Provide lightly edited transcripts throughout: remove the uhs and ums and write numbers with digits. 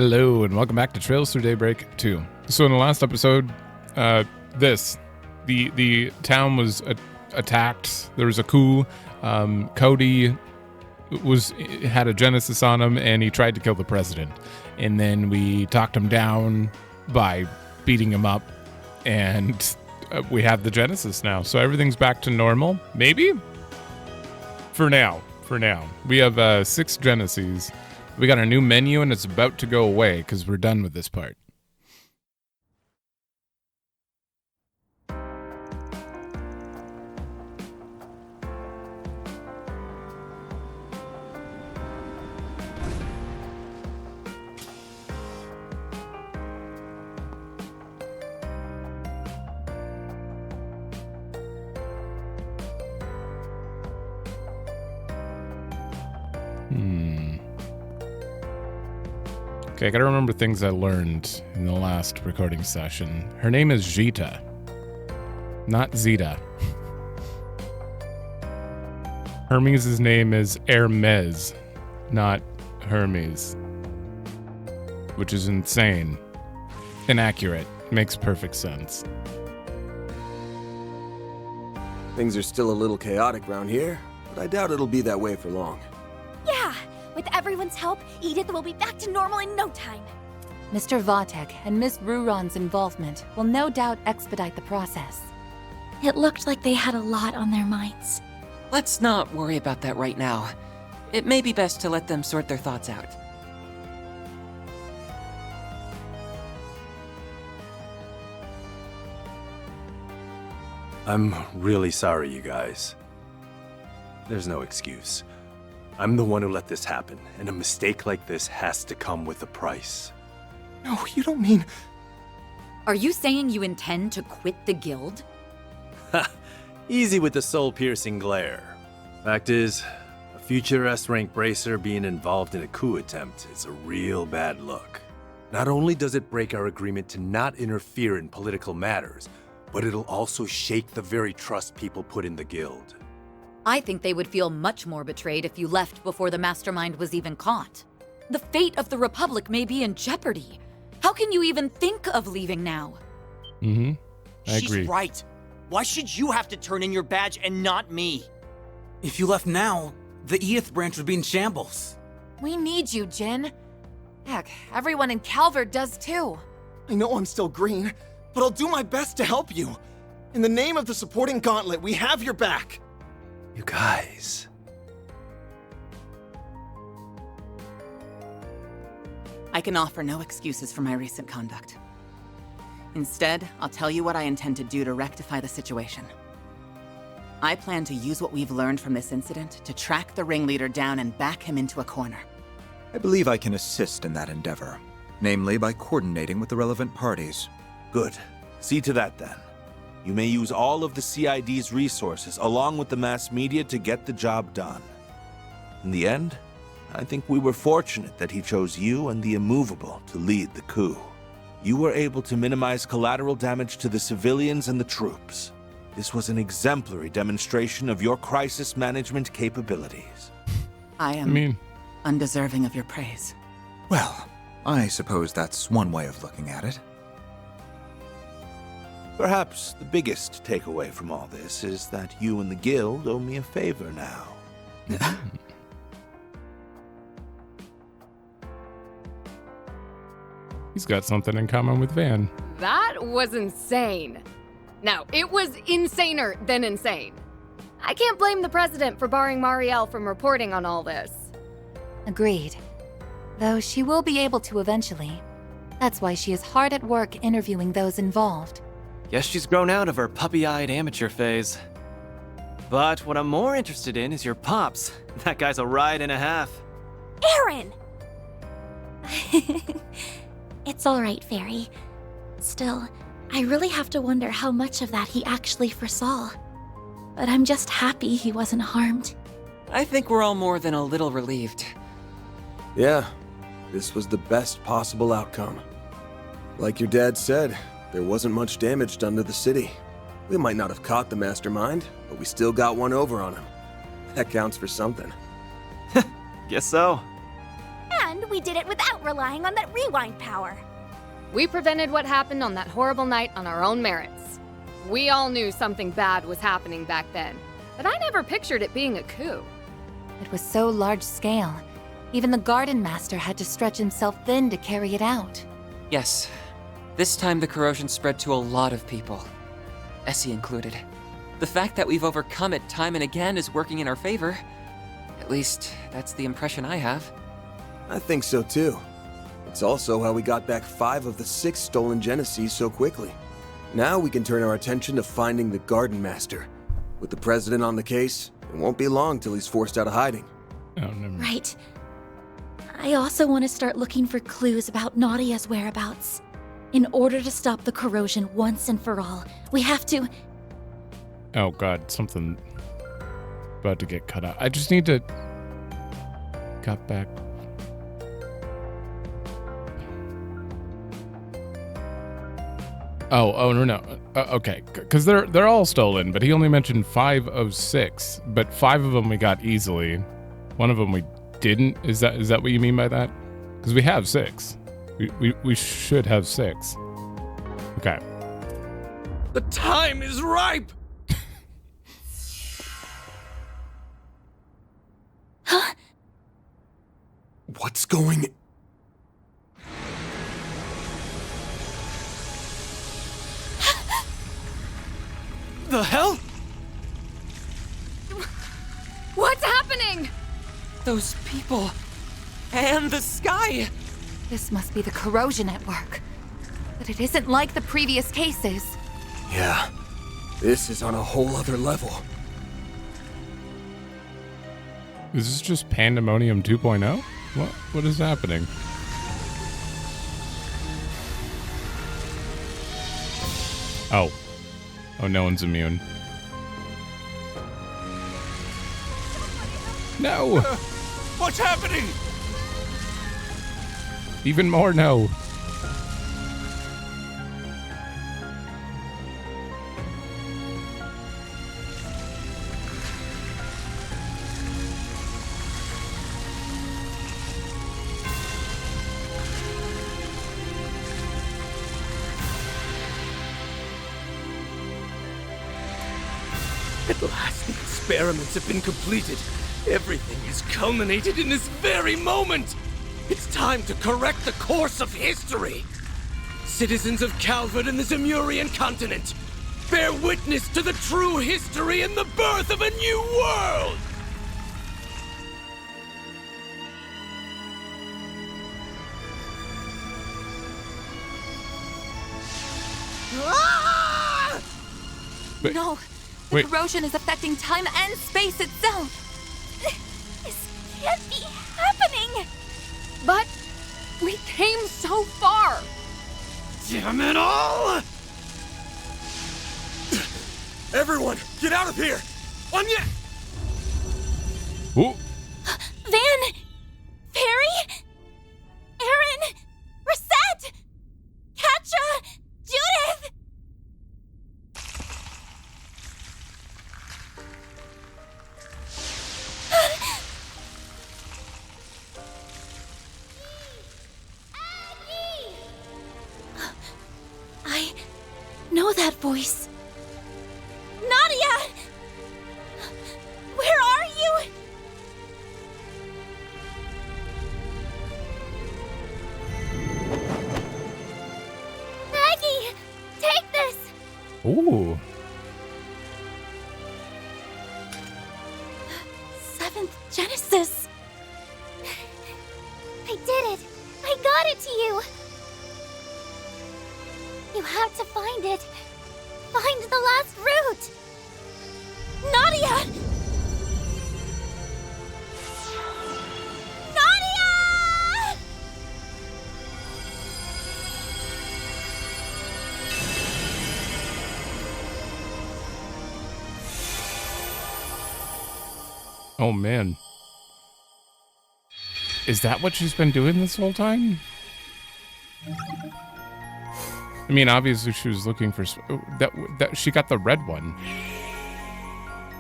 Hello, and welcome back to Trails Through Daybreak II. So in the last episode, the town was attacked. There was a coup. Cody had a genesis on him, and he tried to kill the president. And then we talked him down by beating him up, and we have the genesis now. So everything's back to normal, maybe? For now. We have 6 geneses. We got a new menu, and it's about to go away because we're done with this part. Okay, I gotta remember things I learned in the last recording session. Her name is Zita, not Zeta. Hermes' name is Hermes, not Hermes, which is insane. Inaccurate. Makes perfect sense. Things are still a little chaotic around here, but I doubt it'll be that way for long. Yeah! With everyone's help, Edith will be back to normal in no time. Mr. Vatek and Miss Ruron's involvement will no doubt expedite the process. It looked like they had a lot on their minds. Let's not worry about that right now. It may be best to let them sort their thoughts out. I'm really sorry, you guys. There's no excuse. I'm the one who let this happen, and a mistake like this has to come with a price. No, you don't mean... Are you saying you intend to quit the guild? Ha! Easy with the soul-piercing glare. Fact is, a future S-rank bracer being involved in a coup attempt is a real bad look. Not only does it break our agreement to not interfere in political matters, but it'll also shake the very trust people put in the guild. I think they would feel much more betrayed if you left before the mastermind was even caught. The fate of the Republic may be in jeopardy. How can you even think of leaving now? I agree. She's right. Why should you have to turn in your badge and not me? If you left now, the Edith branch would be in shambles. We need you, Jin. Heck, everyone in Calvard does too. I know I'm still green, but I'll do my best to help you. In the name of the supporting gauntlet, we have your back. You guys... I can offer no excuses for my recent conduct. Instead, I'll tell you what I intend to do to rectify the situation. I plan to use what we've learned from this incident to track the ringleader down and back him into a corner. I believe I can assist in that endeavor, namely by coordinating with the relevant parties. Good. See to that then. You may use all of the CID's resources along with the mass media to get the job done. In the end, I think we were fortunate that he chose you and the Immovable to lead the coup. You were able to minimize collateral damage to the civilians and the troops. This was an exemplary demonstration of your crisis management capabilities. I am undeserving of your praise. Well, I suppose that's one way of looking at it. Perhaps the biggest takeaway from all this is that you and the guild owe me a favor now. He's got something in common with Van. That was insane. Now, it was insaner than insane. I can't blame the president for barring Marielle from reporting on all this. Agreed. Though she will be able to eventually. That's why she is hard at work interviewing those involved. Guess she's grown out of her puppy-eyed amateur phase. But what I'm more interested in is your pops. That guy's a ride and a half. Aaron! It's all right, Fairy. Still, I really have to wonder how much of that he actually foresaw. But I'm just happy he wasn't harmed. I think we're all more than a little relieved. Yeah, this was the best possible outcome. Like your dad said, there wasn't much damage done to the city. We might not have caught the mastermind, but we still got one over on him. That counts for something. Guess so. And And we did it without relying on that rewind power. We prevented what happened on that horrible night on our own merits. We all knew something bad was happening back then, but I never pictured it being a coup. It was so large scale. Even the Garden Master had to stretch himself thin to carry it out. Yes. This time the corrosion spread to a lot of people. Essie included. The fact that we've overcome it time and again is working in our favor. At least, that's the impression I have. I think so too. It's also how we got back 5 of the 6 stolen Genesees so quickly. Now we can turn our attention to finding the Garden Master. With the President on the case, it won't be long till he's forced out of hiding. Oh, never mind. Right. I also want to start looking for clues about Nadia's whereabouts. In order to stop the corrosion once and for all, we have to... Oh god, something about to get cut out. I just need to cut back. Oh no. Okay, because they're all stolen, but he only mentioned 5 of 6, but 5 of them we got easily. One of them we didn't. Is that what you mean by that? Because we have 6. We should have 6. Okay. The time is ripe. Huh? What's going... The hell? What's happening? Those people. And the sky. This must be the corrosion at work. But it isn't like the previous cases. Yeah, this is on a whole other level. Is this just Pandemonium 2.0? What is happening? Oh, no one's immune. No! What's happening? Even more no. At last, the experiments have been completed. Everything has culminated in this very moment. It's time to correct the course of history. Citizens of Calvard and the Zemurian continent, bear witness to the true history and the birth of a new world. Ah! Wait. No, the corrosion is affecting time and space itself. This can't be happening! But we came so far! Damn it all! Everyone, get out of here! Anya! Ooh. Van! Perry! Aaron! Reset! Katja! Judith! I know that voice. Nadia! Where are you? Maggie! Take this! Ooh. 7th Genesis. I did it! I got it to you! You have to find it. Find the last route! Nadia! Nadia! Oh man. Is that what she's been doing this whole time? I mean, obviously she was looking for that she got the red one.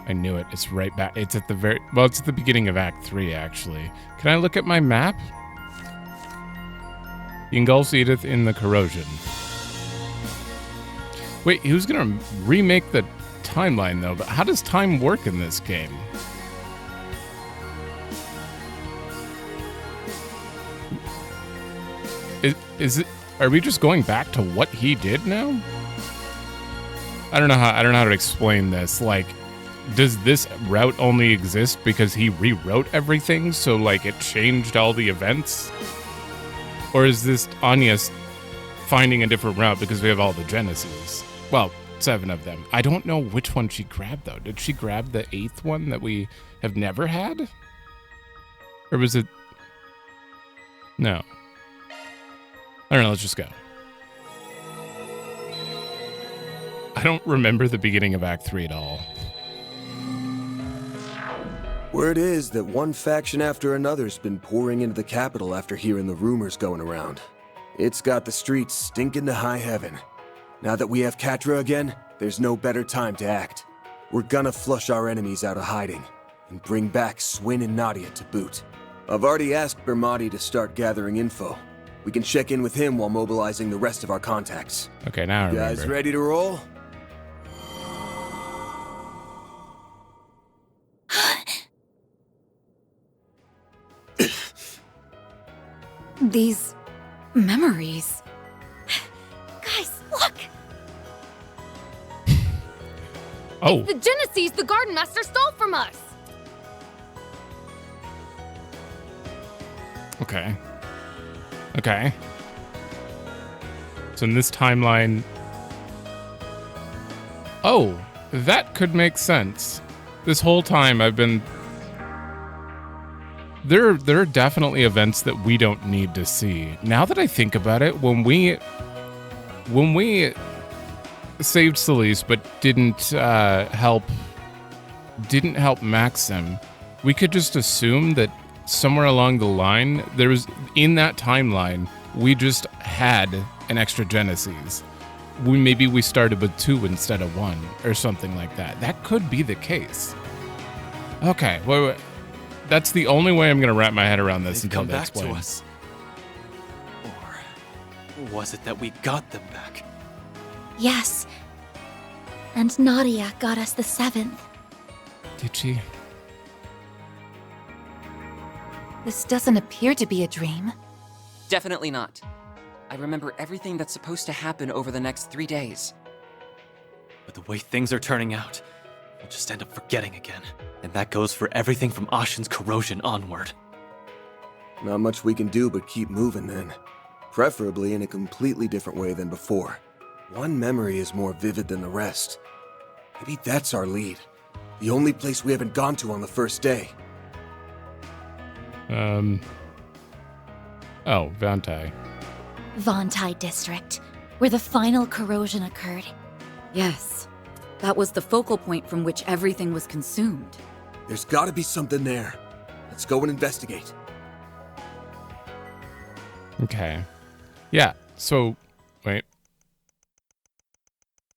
I knew it. It's right back. It's at the it's at the beginning of Act 3 actually. Can I look at my map? He engulfs Edith in the corrosion. Wait, he was gonna remake the timeline though, but how does time work in this game? Is it? Are we just going back to what he did now? I don't know how to explain this. Like, does this route only exist because he rewrote everything, so like it changed all the events? Or is this Anya's finding a different route because we have all the Genesis? Well, 7 of them. I don't know which one she grabbed though. Did she grab the 8th one that we have never had? Or was it? No. I don't know, let's just go. I don't remember the beginning of Act 3 at all. Word is that one faction after another's been pouring into the capital after hearing the rumors going around. It's got the streets stinking to high heaven. Now that we have Catra again, there's no better time to act. We're gonna flush our enemies out of hiding, and bring back Swin and Nadia to boot. I've already asked Bermati to start gathering info. We can check in with him while mobilizing the rest of our contacts. Okay, now I remember. You guys ready to roll? These memories. Guys, look! Oh. It's the Genesis the Garden Master stole from us! Okay. Okay. So in this timeline... Oh, that could make sense. This whole time I've been... There are definitely events that we don't need to see. Now that I think about it, when we saved Celeste but didn't help Maxim, we could just assume that somewhere along the line, there was, in that timeline, we just had an extra Genesis. Maybe we started with 2 instead of 1, or something like that. That could be the case. Okay, wait. That's the only way I'm going to wrap my head around this until they explain. Come back to us. Or was it that we got them back? Yes. And Nadia got us the 7th. Did she? This doesn't appear to be a dream. Definitely not. I remember everything that's supposed to happen over the next 3 days. But the way things are turning out, we'll just end up forgetting again. And that goes for everything from Ashen's corrosion onward. Not much we can do but keep moving then. Preferably in a completely different way than before. One memory is more vivid than the rest. Maybe that's our lead. The only place we haven't gone to on the first day. Oh, Vantai. Vantai District, where the final corrosion occurred. Yes. That was the focal point from which everything was consumed. There's gotta be something there. Let's go and investigate. Okay. Yeah, so, wait.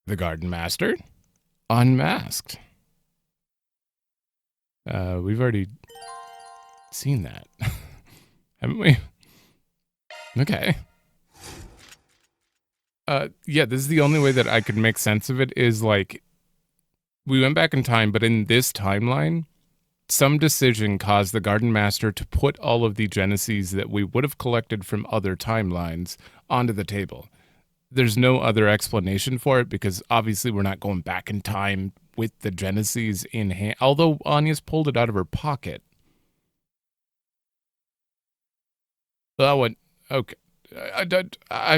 The Garden Master? Unmasked. We've already seen that. Haven't we? Okay. Yeah, this is the only way that I could make sense of it is like, we went back in time, but in this timeline, some decision caused the Garden Master to put all of the Genesis that we would have collected from other timelines onto the table. There's no other explanation for it because obviously we're not going back in time with the Genesis in hand, although Anya's pulled it out of her pocket. That one, okay.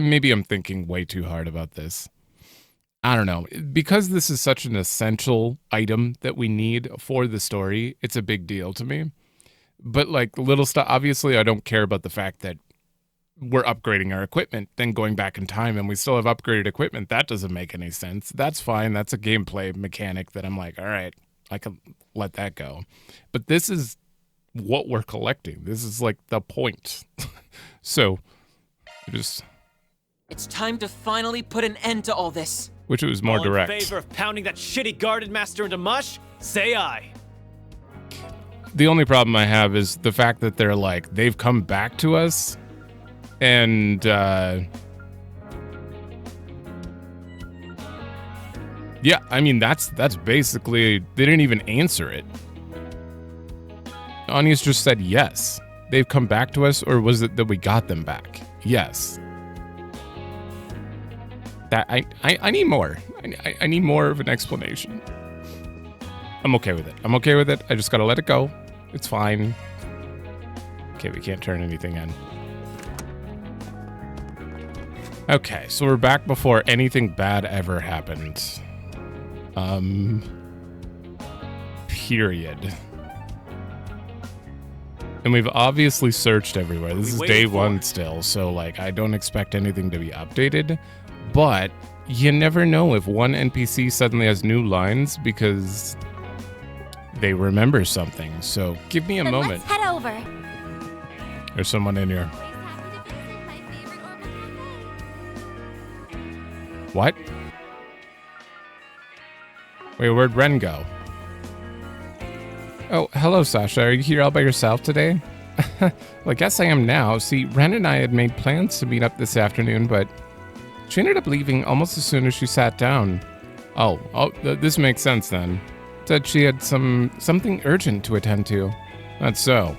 Maybe I'm thinking way too hard about this. I don't know. Because this is such an essential item that we need for the story, it's a big deal to me. But like little stuff, obviously I don't care about the fact that we're upgrading our equipment, then going back in time and we still have upgraded equipment. That doesn't make any sense. That's fine. That's a gameplay mechanic that I'm like, all right, I can let that go. But this is what we're collecting. This is like the point. So just... It's time to finally put an end to all this. Wish it was more direct. In favor of pounding that shitty Garden Master into mush? Say aye. The only problem I have is the fact that they're like, they've come back to us. And, yeah, I mean, that's basically, they didn't even answer it. Anya's just said yes. They've come back to us, or was it that we got them back? Yes. That I need more. I need more of an explanation. I'm okay with it. I'm okay with it. I just gotta let it go. It's fine. Okay, we can't turn anything in. Okay, so we're back before anything bad ever happened. Period. And we've obviously searched everywhere. This is day one still, so like I don't expect anything to be updated. But you never know if one NPC suddenly has new lines because they remember something. So give me a moment. Let's head over. There's someone in here. What? Wait, where'd Ren go? Oh, hello, Sasha. Are you here all by yourself today? Well, I guess I am now. See, Ren and I had made plans to meet up this afternoon, but she ended up leaving almost as soon as she sat down. This makes sense then. Said she had something urgent to attend to. That's so.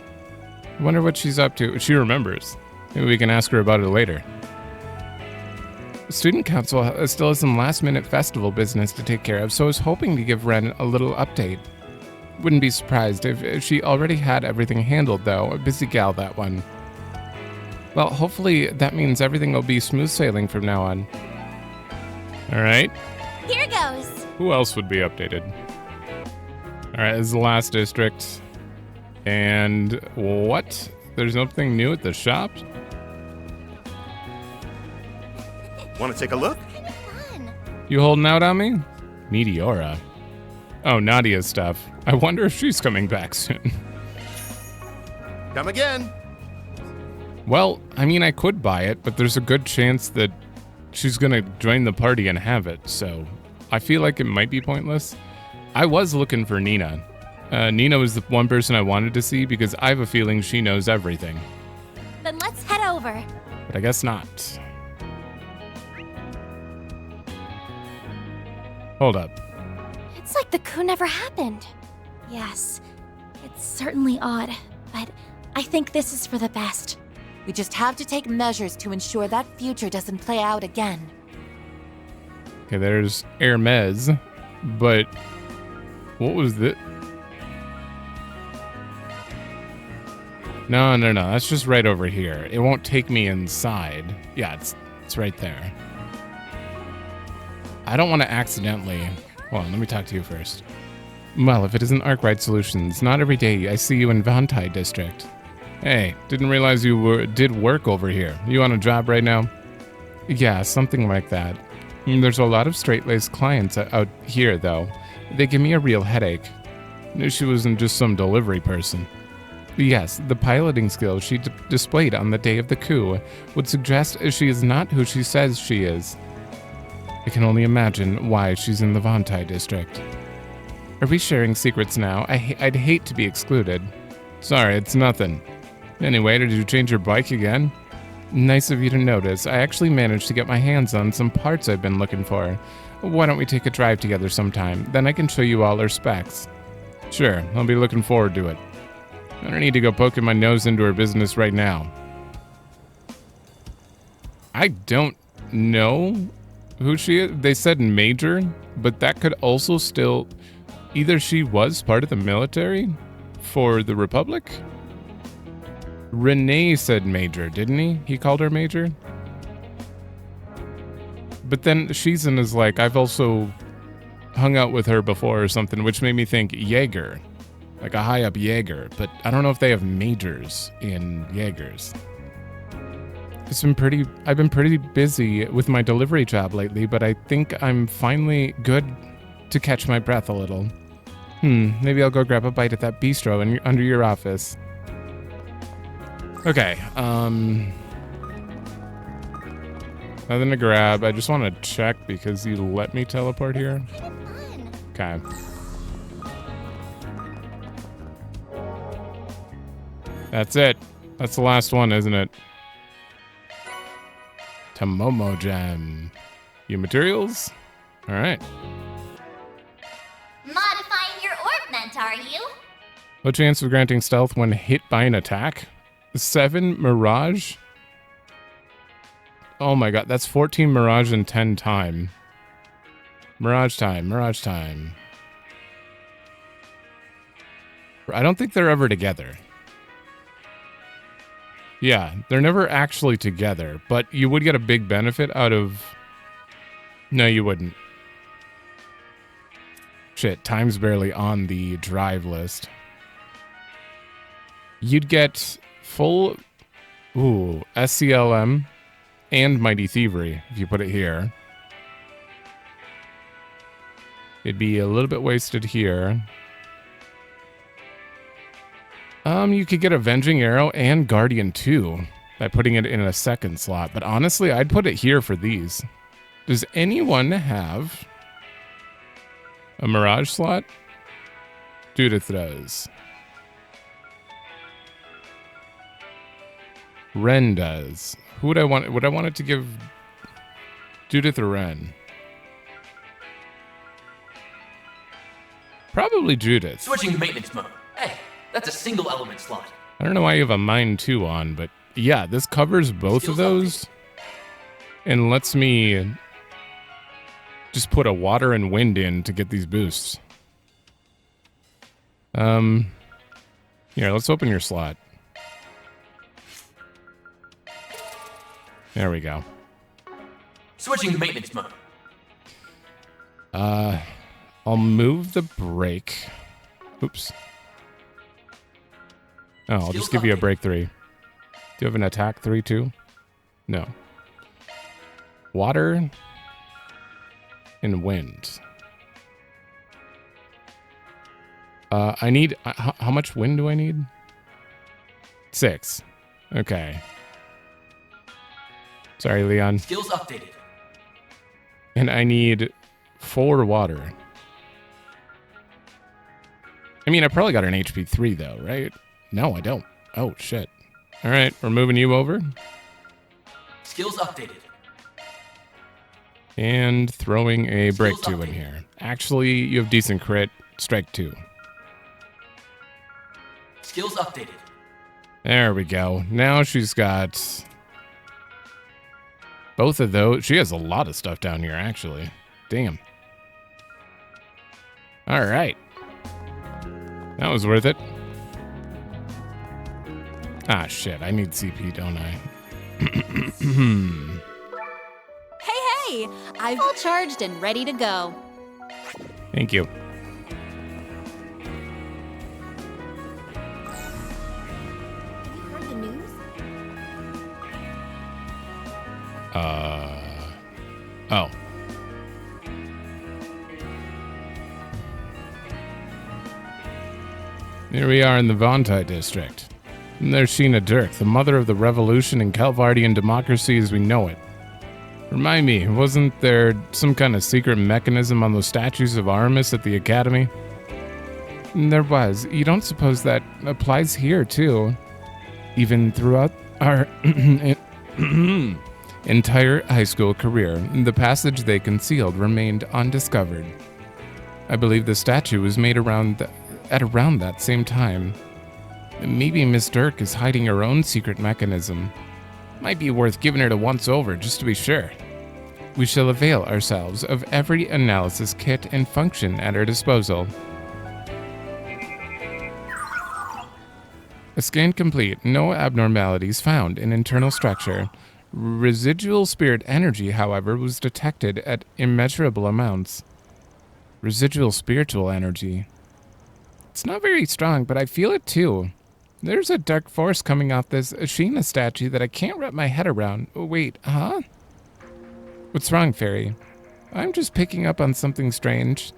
I wonder what she's up to. She remembers. Maybe we can ask her about it later. The student council still has some last-minute festival business to take care of, so I was hoping to give Ren a little update. Wouldn't be surprised if she already had everything handled, though. A busy gal, that one. Well, hopefully that means everything will be smooth sailing from now on. Alright. Here goes. Who else would be updated? Alright, this is the last district. And what? There's nothing new at the shop? Want to take a look? You holding out on me? Meteora. Oh, Nadia's stuff. I wonder if she's coming back soon. Come again. Well, I mean, I could buy it, but there's a good chance that she's gonna join the party and have it, so I feel like it might be pointless. I was looking for Nina. Nina was the one person I wanted to see because I have a feeling she knows everything. Then let's head over. But I guess not. Hold up. It's like the coup never happened. Yes, it's certainly odd, but I think this is for the best. We just have to take measures to ensure that future doesn't play out again. Okay, there's Hermes, but what was this? No, that's just right over here. It won't take me inside. Yeah, it's right there. I don't want to accidentally... Hold on, let me talk to you first. Well, if it isn't Arkride Solutions, not every day I see you in Vantai District. Hey, didn't realize you did work over here. You on a job right now? Yeah, something like that. There's a lot of straight-laced clients out here, though. They give me a real headache. Knew she wasn't just some delivery person. Yes, the piloting skills she displayed on the day of the coup would suggest she is not who she says she is. I can only imagine why she's in the Vantai district. Are we sharing secrets now? I'd hate to be excluded. Sorry, it's nothing. Anyway, did you change your bike again? Nice of you to notice. I actually managed to get my hands on some parts I've been looking for. Why don't we take a drive together sometime? Then I can show you all our specs. Sure, I'll be looking forward to it. I don't need to go poking my nose into her business right now. I don't know who she is. They said Major, but that could also still... Either she was part of the military for the Republic? Renee said Major, didn't he? He called her Major? But then Shizen is like, I've also hung out with her before or something, which made me think Jaeger. Like a high-up Jaeger. But I don't know if they have majors in Jaegers. I've been pretty busy with my delivery job lately, but I think I'm finally good to catch my breath a little. Maybe I'll go grab a bite at that bistro under your office. Okay, nothing to grab. I just want to check because you let me teleport here. Okay. That's it. That's the last one, isn't it? Tomomo Gem. You materials? All right. Modifying your ornament, are you? What chance of granting stealth when hit by an attack? 7 Mirage? Oh my god, that's 14 Mirage and 10 time. Mirage time, Mirage time. I don't think they're ever together. Yeah, they're never actually together, but you would get a big benefit out of... No, you wouldn't. Shit, time's barely on the drive list. You'd get full... Ooh, SCLM and Mighty Thievery, if you put it here. It'd be a little bit wasted here. You could get Avenging Arrow and Guardian 2 by putting it in a second slot, but honestly, I'd put it here for these. Does anyone have a Mirage slot? Judith does. Ren does. Who would I want? Would I want it to give Judith or Ren? Probably Judith. Switching to maintenance mode. Hey, that's a single element slot. I don't know why you have a Mind 2 on, but yeah, this covers both of those and lets me just put a water and wind in to get these boosts. Here, let's open your slot. There we go. Switching to maintenance mode. I'll move the brake. Oops. Oh, I'll just give you a break 3. Do you have an attack 3 too? No. Water and wind. I need... how much wind do I need? 6. Okay. Sorry, Leon. Skills updated. And I need 4 water. I mean, I probably got an HP 3 though, right? No, I don't. Oh, shit. All right, we're moving you over. Skills updated. And throwing a break 2 in here. Actually, you have decent crit. Strike 2. Skills updated. There we go. Now she's got both of those. She has a lot of stuff down here, actually. Damn. All right. That was worth it. Ah, shit. I need CP, don't I? Hey! I've all charged and ready to go. Thank you. Heard the news? Oh. Here we are in the Vontai district. And there's Sheena Dirk, the mother of the revolution and Calvardian democracy as we know it. Remind me, wasn't there some kind of secret mechanism on those statues of Aramis at the academy? There was. You don't suppose that applies here, too? Even throughout our entire high school career, the passage they concealed remained undiscovered. I believe the statue was made at around that same time. Maybe Miss Dirk is hiding her own secret mechanism. Might be worth giving her a once-over, just to be sure. We shall avail ourselves of every analysis kit and function at our disposal. A scan complete. No abnormalities found in internal structure. Residual spirit energy, however, was detected at immeasurable amounts. Residual spiritual energy. It's not very strong, but I feel it too. There's a dark force coming off this Sheena statue that I can't wrap my head around. Oh, wait, huh? What's wrong, Fairy? I'm just picking up on something strange.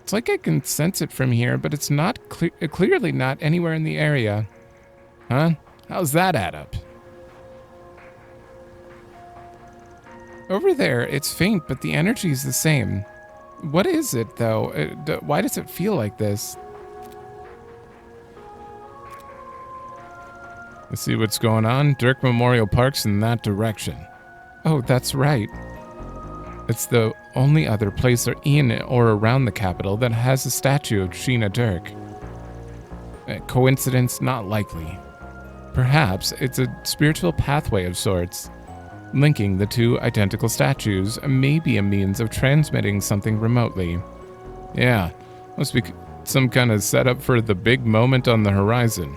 It's like I can sense it from here, but it's not clearly not anywhere in the area. Huh? How's that add up? Over there, it's faint, but the energy's the same. What is it, though? Why does it feel like this? Let's see what's going on. Dirk Memorial Park's in that direction. Oh, that's right. It's the only other place in or around the capital that has a statue of Sheena Dirk. A coincidence not likely. Perhaps it's a spiritual pathway of sorts. Linking the two identical statues may be a means of transmitting something remotely. Yeah, must be some kind of setup for the big moment on the horizon.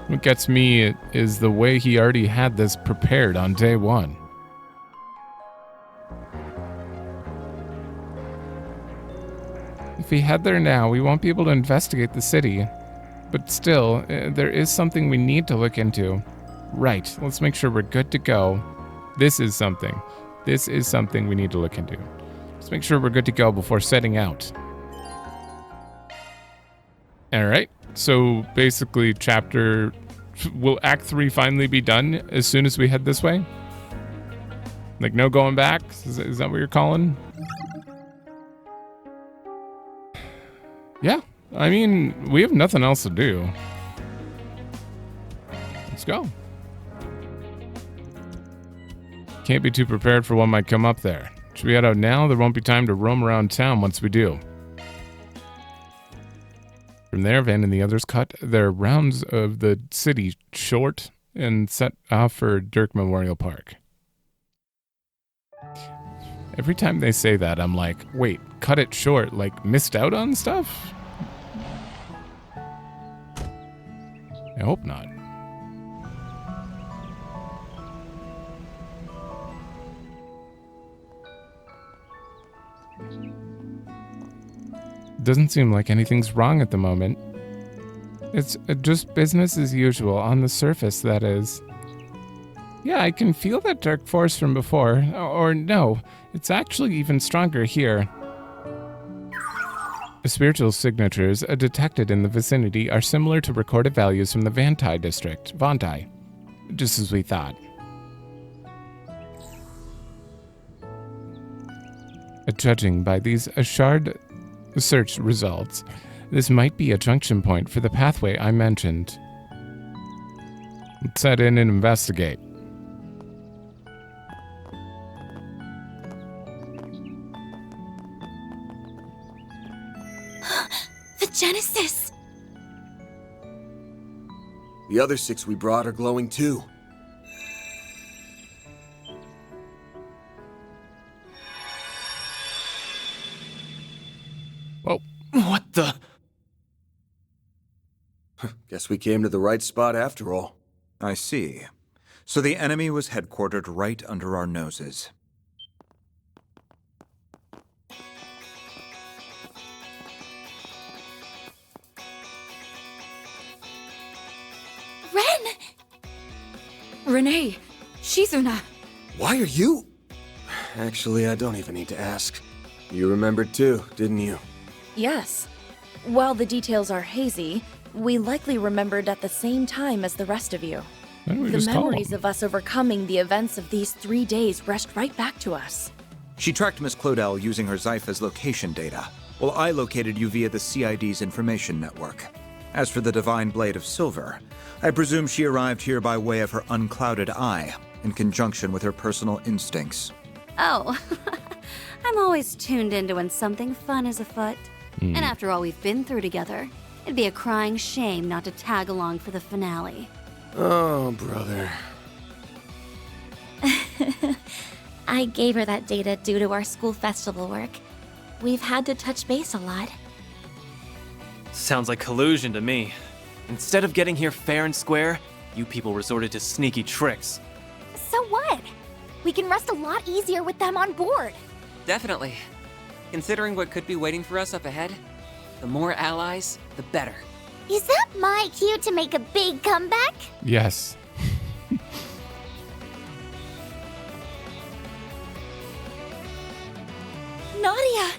What gets me is the way he already had this prepared on day one. If we head there now, we won't be able to investigate the city. But still, there is something we need to look into. Right, let's make sure we're good to go. This is something we need to look into. Let's make sure we're good to go before setting out. Alright, so basically will Act 3 finally be done as soon as we head this way? Like, no going back? Is that what you're calling? Yeah, I mean, we have nothing else to do. Let's go. Can't be too prepared for what might come up there. Should we head out now? There won't be time to roam around town once we do. From there, Van and the others cut their rounds of the city short and set off for Dirk Memorial Park. Every time they say that, I'm like, wait, cut it short, like missed out on stuff? I hope not. Doesn't seem like anything's wrong at the moment. It's just business as usual, on the surface, that is. Yeah, I can feel that dark force from before. Or no, it's actually even stronger here. The spiritual signatures detected in the vicinity are similar to recorded values from the Vantai district, Vantai. Just as we thought. Judging by these shard search results, this might be a junction point for the pathway I mentioned. Let's head in and investigate. The Genesis! The other 6 we brought are glowing too. Whoa. What the? Guess we came to the right spot after all. I see. So the enemy was headquartered right under our noses. Ren! Renee! Shizuna! Why are you? Actually, I don't even need to ask. You remembered too, didn't you? Yes. While the details are hazy, we likely remembered at the same time as the rest of you. The memories of us overcoming the events of these 3 days rushed right back to us. She tracked Miss Claudel using her Zypha's location data, while I located you via the CID's information network. As for the Divine Blade of Silver, I presume she arrived here by way of her unclouded eye, in conjunction with her personal instincts. Oh, I'm always tuned into when something fun is afoot. And after all we've been through together, it'd be a crying shame not to tag along for the finale. Oh, brother. I gave her that data due to our school festival work. We've had to touch base a lot. Sounds like collusion to me. Instead of getting here fair and square, you people resorted to sneaky tricks. So what? We can rest a lot easier with them on board. Definitely. Considering what could be waiting for us up ahead, the more allies, the better. Is that my cue to make a big comeback? Yes. Nadia!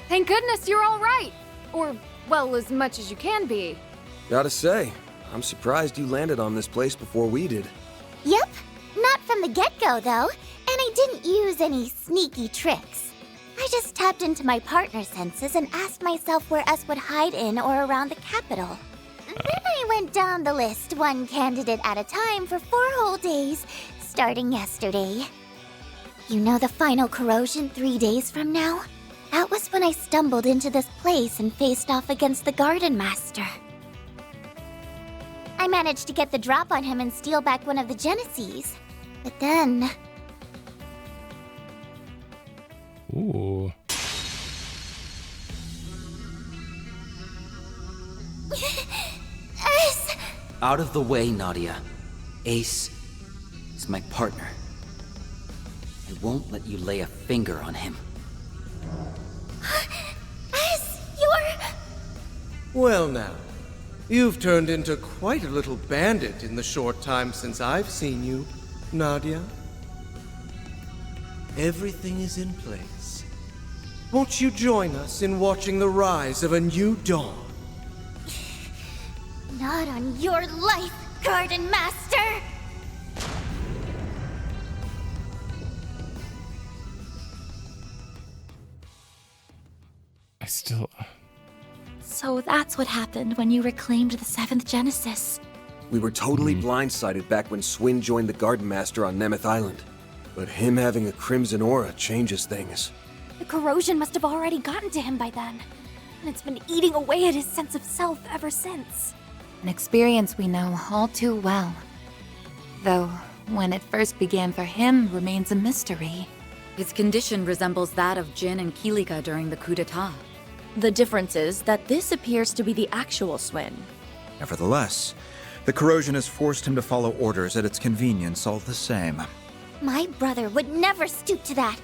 Thank goodness you're all right. Or, well, as much as you can be. Gotta say, I'm surprised you landed on this place before we did. Yep. Not from the get-go, though. And I didn't use any sneaky tricks. I just tapped into my partner senses and asked myself where us would hide in or around the capital. Then I went down the list, one candidate at a time for 4 whole days, starting yesterday. You know the final corrosion 3 days from now? That was when I stumbled into this place and faced off against the Garden Master. I managed to get the drop on him and steal back one of the Genesees. But then... Ooh. Ace! Out of the way, Nadia. Ace is my partner. I won't let you lay a finger on him. Ace, you're... Well now, you've turned into quite a little bandit in the short time since I've seen you, Nadia. Everything is in place. Won't you join us in watching the rise of a new dawn? Not on your life, Garden Master! I still... So that's what happened when you reclaimed the 7th Genesis. We were totally blindsided back when Swin joined the Garden Master on Nemeth Island. But him having a crimson aura changes things. The corrosion must have already gotten to him by then. And it's been eating away at his sense of self ever since. An experience we know all too well. Though, when it first began for him remains a mystery. His condition resembles that of Jin and Kilika during the coup d'etat. The difference is that this appears to be the actual Swin. Nevertheless, the corrosion has forced him to follow orders at its convenience all the same. My brother would never stoop to that.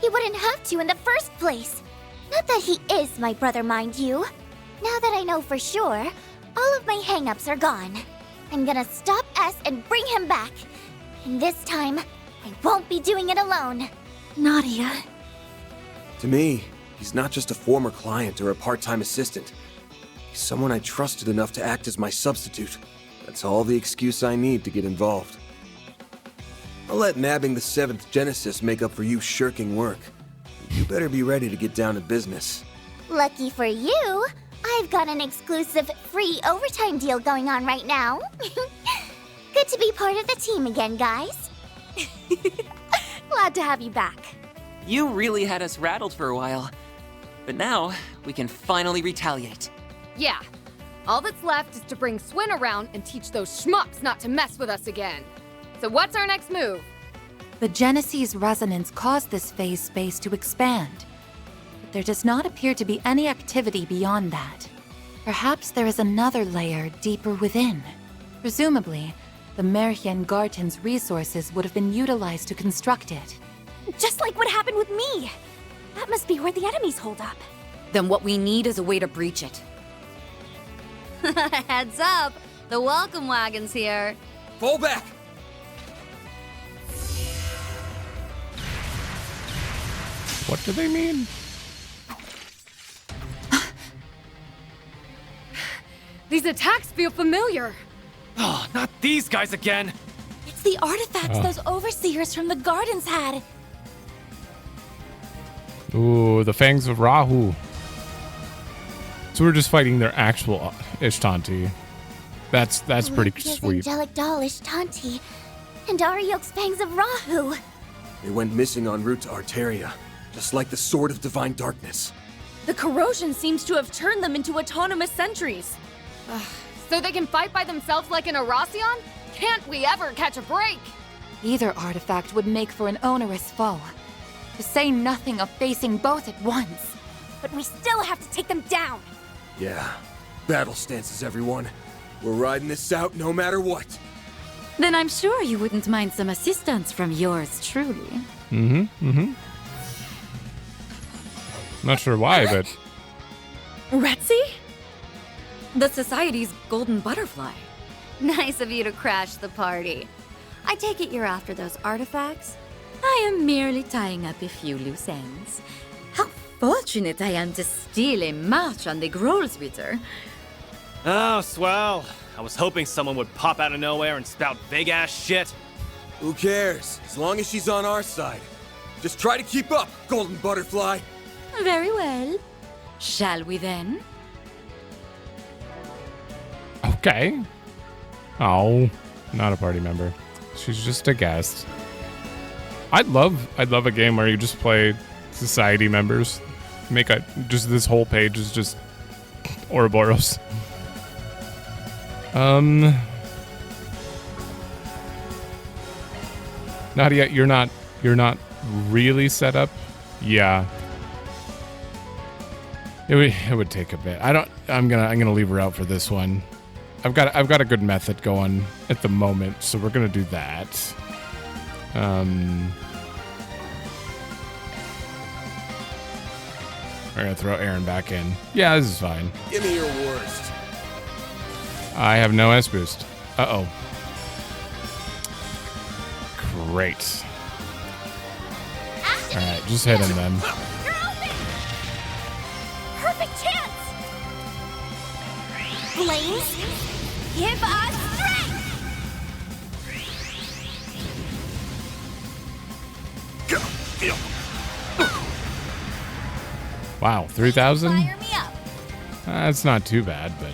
He wouldn't have to in the first place. Not that he is my brother, mind you. Now that I know for sure, all of my hang-ups are gone. I'm gonna stop S and bring him back. And this time, I won't be doing it alone. Nadia. To me, he's not just a former client or a part-time assistant. He's someone I trusted enough to act as my substitute. That's all the excuse I need to get involved. I'll let nabbing the 7th Genesis make up for you shirking work. You better be ready to get down to business. Lucky for you, I've got an exclusive free overtime deal going on right now. Good to be part of the team again, guys. Glad to have you back. You really had us rattled for a while. But now, we can finally retaliate. Yeah. All that's left is to bring Swin around and teach those schmucks not to mess with us again. So what's our next move? The Genesee's resonance caused this phase space to expand. But there does not appear to be any activity beyond that. Perhaps there is another layer deeper within. Presumably, the Merhien Garten's resources would have been utilized to construct it. Just like what happened with me. That must be where the enemies hold up. Then what we need is a way to breach it. Heads up! The welcome wagon's here. Fall back! What do they mean? These attacks feel familiar. Oh, not these guys again! It's the artifacts those overseers from the gardens had. Ooh, the Fangs of Rahu. So we're just fighting their actual Ishtanti. That's pretty His sweet. angelic doll Ishtanti, and Ariok's Fangs of Rahu. They went missing en route to Arteria, just like the Sword of Divine Darkness. The corrosion seems to have turned them into autonomous sentries. So they can fight by themselves like an Erasion? Can't we ever catch a break? Either artifact would make for an onerous foe. To say nothing of facing both at once. But we still have to take them down. Yeah. Battle stances, everyone. We're riding this out no matter what. Then I'm sure you wouldn't mind some assistance from yours truly. Not sure why, but... Retzi? The Society's golden butterfly. Nice of you to crash the party. I take it you're after those artifacts? I am merely tying up a few loose ends. How fortunate I am to steal a march on the Grolswitter. Oh, swell. I was hoping someone would pop out of nowhere and spout big-ass shit. Who cares? As long as she's on our side. Just try to keep up, Golden Butterfly. Very well. Shall we then? Okay. Oh, not a party member. She's just a guest. I'd love a game where you just play society members. Make just this whole page is just Ouroboros. Nadia, you're not really set up. Yeah. It would take a bit. I'm gonna leave her out for this one. I've got a good method going at the moment, so we're gonna do that. We're gonna throw Aaron back in. Yeah, this is fine. Give me your worst. I have no S boost. Uh-oh. Great. Alright, just hit him then. Perfect chance! Blaze, give us strength! Wow, 3,000? Fire me up! That's not too bad, but...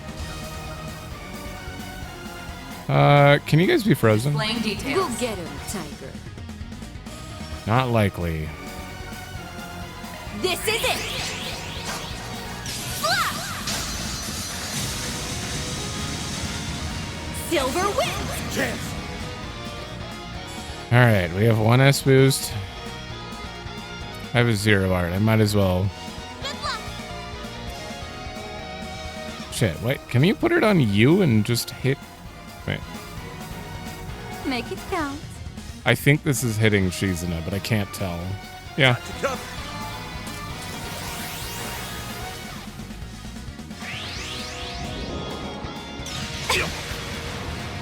can you guys be frozen? Explain details. Go get him, Tiger. Not likely. This is it! Slap! Silver wins! Chance! Alright, we have 1 S boost. I have a 0 art. I might as well... Shit, wait. Can you put it on you and just hit... Wait. Make it count. I think this is hitting Shizuna, but I can't tell. Yeah.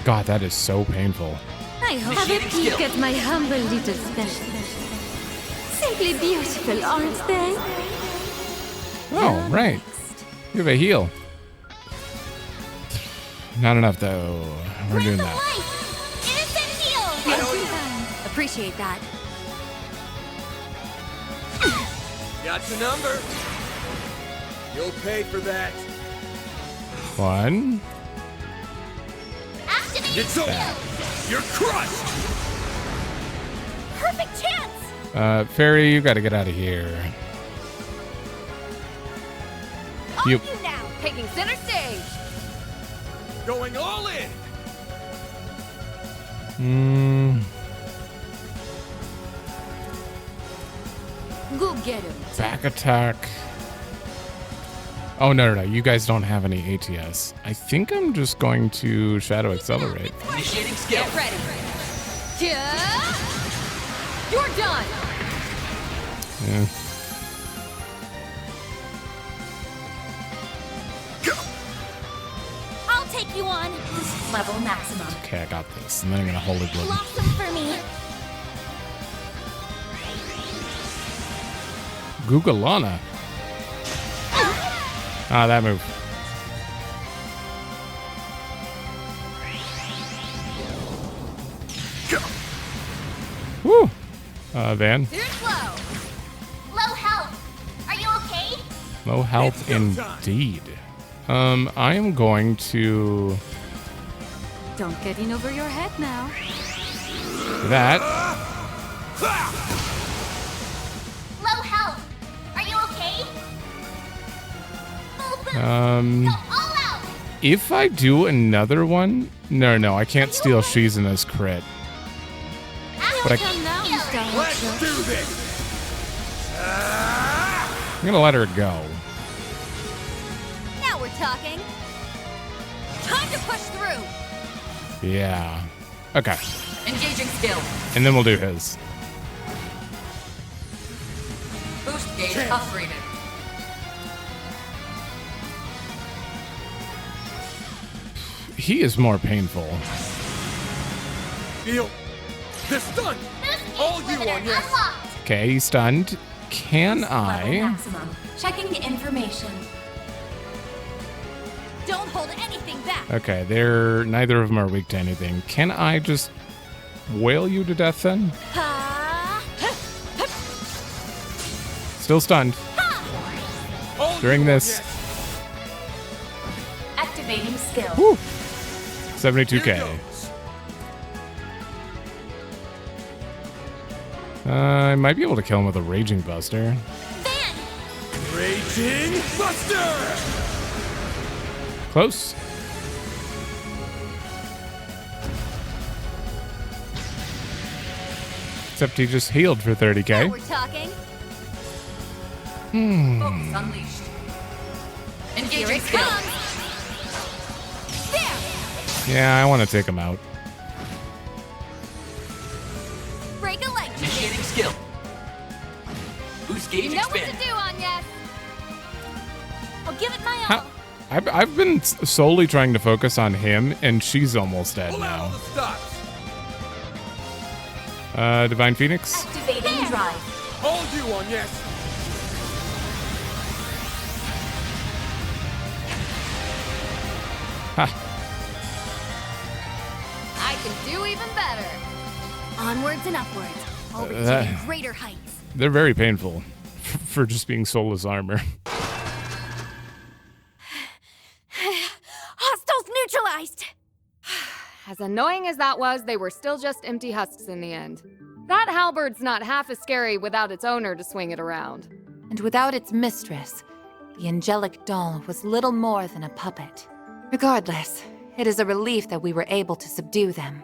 God, that is so painful. I hope have a peek at my humble little special. Simply beautiful, aren't they? Oh, right. You have a heal. Not enough, though. We're doing that. Appreciate that. Got your number. You'll pay for that. 1. It's over. You're crushed. Perfect chance. Fairy, you gotta get out of here. You now, taking center stage. Going all in. Go get him. Back attack. Oh, no. You guys don't have any ATS. I think I'm just going to Shadow Accelerate. Initiating skill. Get ready. You're done. Yeah. I'll take you on. Level maximum. Okay, I got this. And then I'm going to Holy Blood. Blossom for me. Gugalana. Ah, that move. Woo! Van. Here's low. Low health. Are you okay? Low health indeed. I am going to... Don't get in over your head now. That. Low health. Are you okay? If I do another one... No, I can't steal Shizuna's crit. But Let's do this. I'm gonna let her go. Now we're talking. Time to push through. Yeah. Okay. Engaging skill. And then we'll do his. Boost gauge upgraded. He is more painful. Feel the stun. All you on your. Okay, he's stunned. Can I... Maximum. Checking information. Don't hold anything back. Okay, neither of them are weak to anything. Can I just wail you to death then? Still stunned. During this. Activating skill. Woo. 72K. I might be able to kill him with a Raging Buster. Raging Buster! Close. Except he just healed for 30K. We're talking. Focus unleashed. Engaging skill. Yeah, I want to take him out. Break a leg. Initiating skill. Boost gauge You know what expanded. to do, Agnes. I'll give it my all. I've been solely trying to focus on him, and she's almost dead now. Divine Phoenix. Activating drive. Hold you, Agnes. Ha. I can do even better. Onwards and upwards. Always that- hitting greater heights. They're very painful for just being soulless armor. Hostiles neutralized! As annoying as that was, they were still just empty husks in the end. That halberd's not half as scary without its owner to swing it around. And without its mistress, the angelic doll was little more than a puppet. Regardless, it is a relief that we were able to subdue them.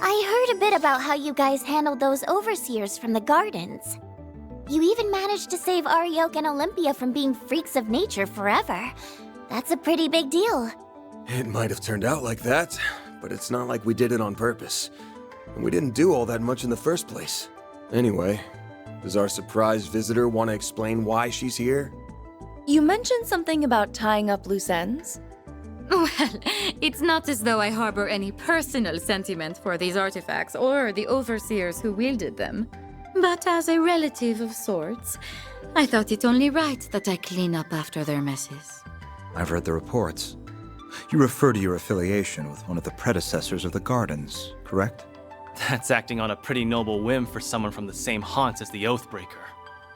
I heard a bit about how you guys handled those overseers from the gardens. You even managed to save Ariok and Olympia from being freaks of nature forever. That's a pretty big deal. It might have turned out like that, but it's not like we did it on purpose. And we didn't do all that much in the first place. Anyway, does our surprise visitor want to explain why she's here? You mentioned something about tying up loose ends? Well, it's not as though I harbor any personal sentiment for these artifacts or the overseers who wielded them. But as a relative of sorts, I thought it only right that I clean up after their messes. I've read the reports. You refer to your affiliation with one of the predecessors of the Gardens, correct? That's acting on a pretty noble whim for someone from the same haunts as the Oathbreaker.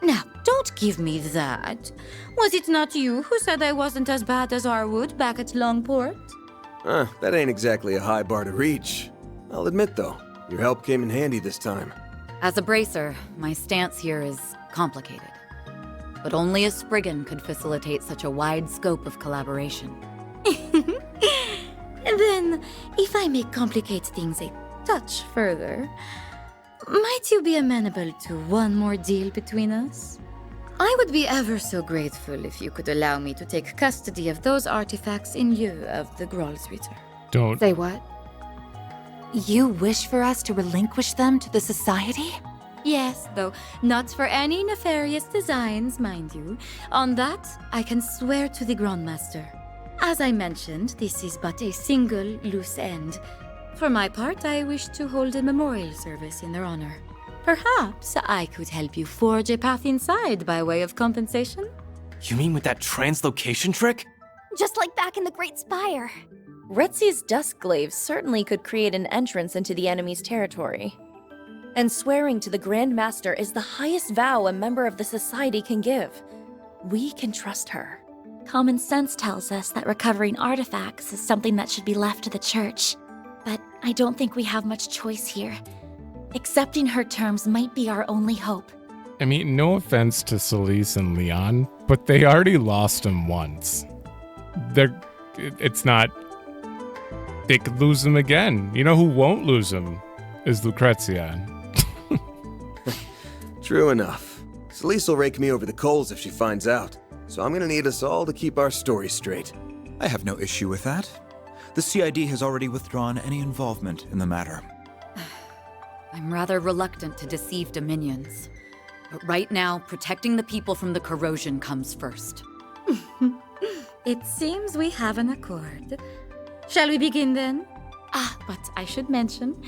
Now, don't give me that. Was it not you who said I wasn't as bad as Arwood back at Longport? That ain't exactly a high bar to reach. I'll admit, though, your help came in handy this time. As a bracer, my stance here is complicated. But only a spriggan could facilitate such a wide scope of collaboration. Then, if I may complicate things a touch further, might you be amenable to one more deal between us? I would be ever so grateful if you could allow me to take custody of those artifacts in lieu of the Groll's return. Don't. Say what? You wish for us to relinquish them to the Society? Yes, though not for any nefarious designs, mind you. On that, I can swear to the Grandmaster. As I mentioned, this is but a single loose end. For my part, I wish to hold a memorial service in their honor. Perhaps I could help you forge a path inside by way of compensation? You mean with that translocation trick? Just like back in the Great Spire. Retzi's Duskglaive certainly could create an entrance into the enemy's territory. And swearing to the Grand Master is the highest vow a member of the Society can give. We can trust her. Common sense tells us that recovering artifacts is something that should be left to the Church. But I don't think we have much choice here. Accepting her terms might be our only hope. I mean, no offense to Celise and Leon, but they already lost him once. It's not... They could lose him again. You know who won't lose him? Is Lucrezia. True enough. Celise will rake me over the coals if she finds out, so I'm gonna need us all to keep our story straight. I have no issue with that. The CID has already withdrawn any involvement in the matter. I'm rather reluctant to deceive Dominions. But right now, protecting the people from the corrosion comes first. It seems we have an accord. Shall we begin then? But I should mention,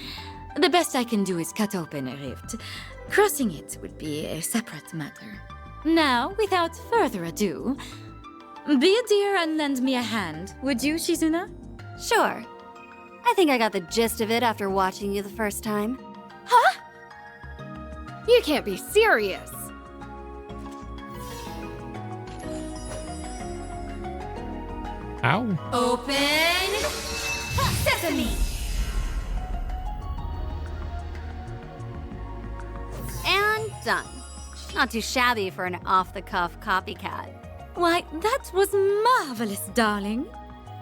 the best I can do is cut open a rift. Crossing it would be a separate matter. Now, without further ado, be a dear and lend me a hand, would you, Shizuna? Sure. I think I got the gist of it after watching you the first time. Huh? You can't be serious. Ow. Open sesame. And done. Not too shabby for an off-the-cuff copycat. Why, that was marvelous, darling.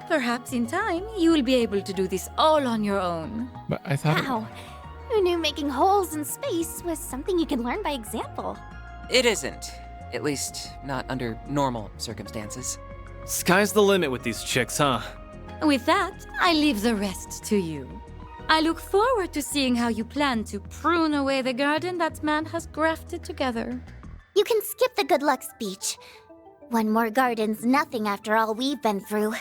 Perhaps in time, you will be able to do this all on your own. But I thought... Wow. Who knew making holes in space was something you can learn by example? It isn't. At least, not under normal circumstances. Sky's the limit with these chicks, huh? With that, I leave the rest to you. I look forward to seeing how you plan to prune away the garden that man has grafted together. You can skip the good luck speech. One more garden's nothing after all we've been through.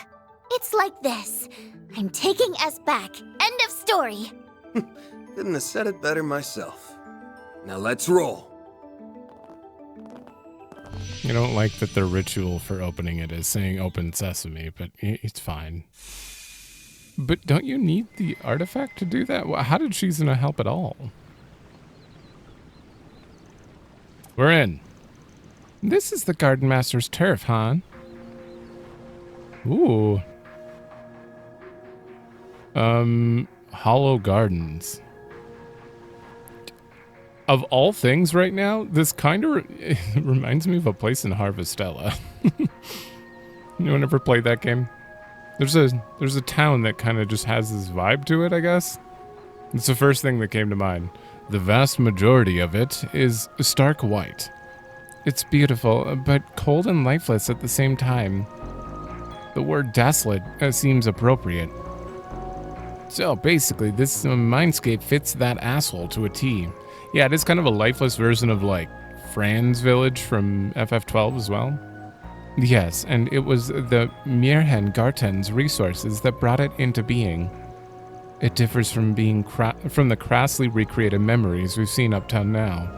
It's like this. I'm taking us back. End of story. Couldn't have said it better myself. Now let's roll. You don't like that the ritual for opening it is saying open sesame, but it's fine. But don't you need the artifact to do that? How did Shizuna help at all? We're in. This is the Garden Master's turf, huh? Ooh. Hollow Gardens. Of all things right now, this kind of reminds me of a place in Harvestella. Anyone ever played that game? There's a town that kind of just has this vibe to it, I guess. It's the first thing that came to mind. The vast majority of it is stark white. It's beautiful, but cold and lifeless at the same time. The word desolate seems appropriate. So basically, this mindscape fits that asshole to a T. Yeah, it is kind of a lifeless version of, like, Fran's village from FF12 as well. Yes, and it was the Mirhen Garten's resources that brought it into being. It differs from being from the crassly recreated memories we've seen up till now.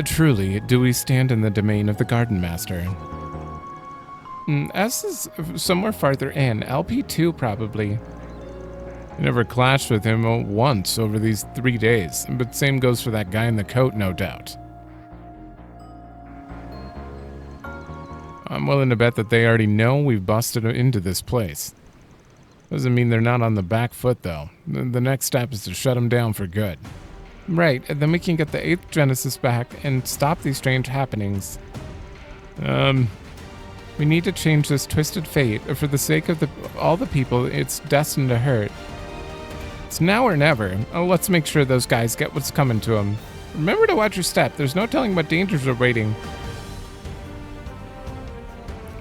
Truly, do we stand in the domain of the Garden Master? S is somewhere farther in, LP2 probably. I never clashed with him once over these 3 days, but same goes for that guy in the coat, no doubt. I'm willing to bet that they already know we've busted into this place. Doesn't mean they're not on the back foot, though. The next step is to shut them down for good. Right, and then we can get the 8th Genesis back and stop these strange happenings. We need to change this twisted fate for the sake of all the people it's destined to hurt. It's now or never. Let's make sure those guys get what's coming to them. Remember to watch your step. There's no telling what dangers are waiting.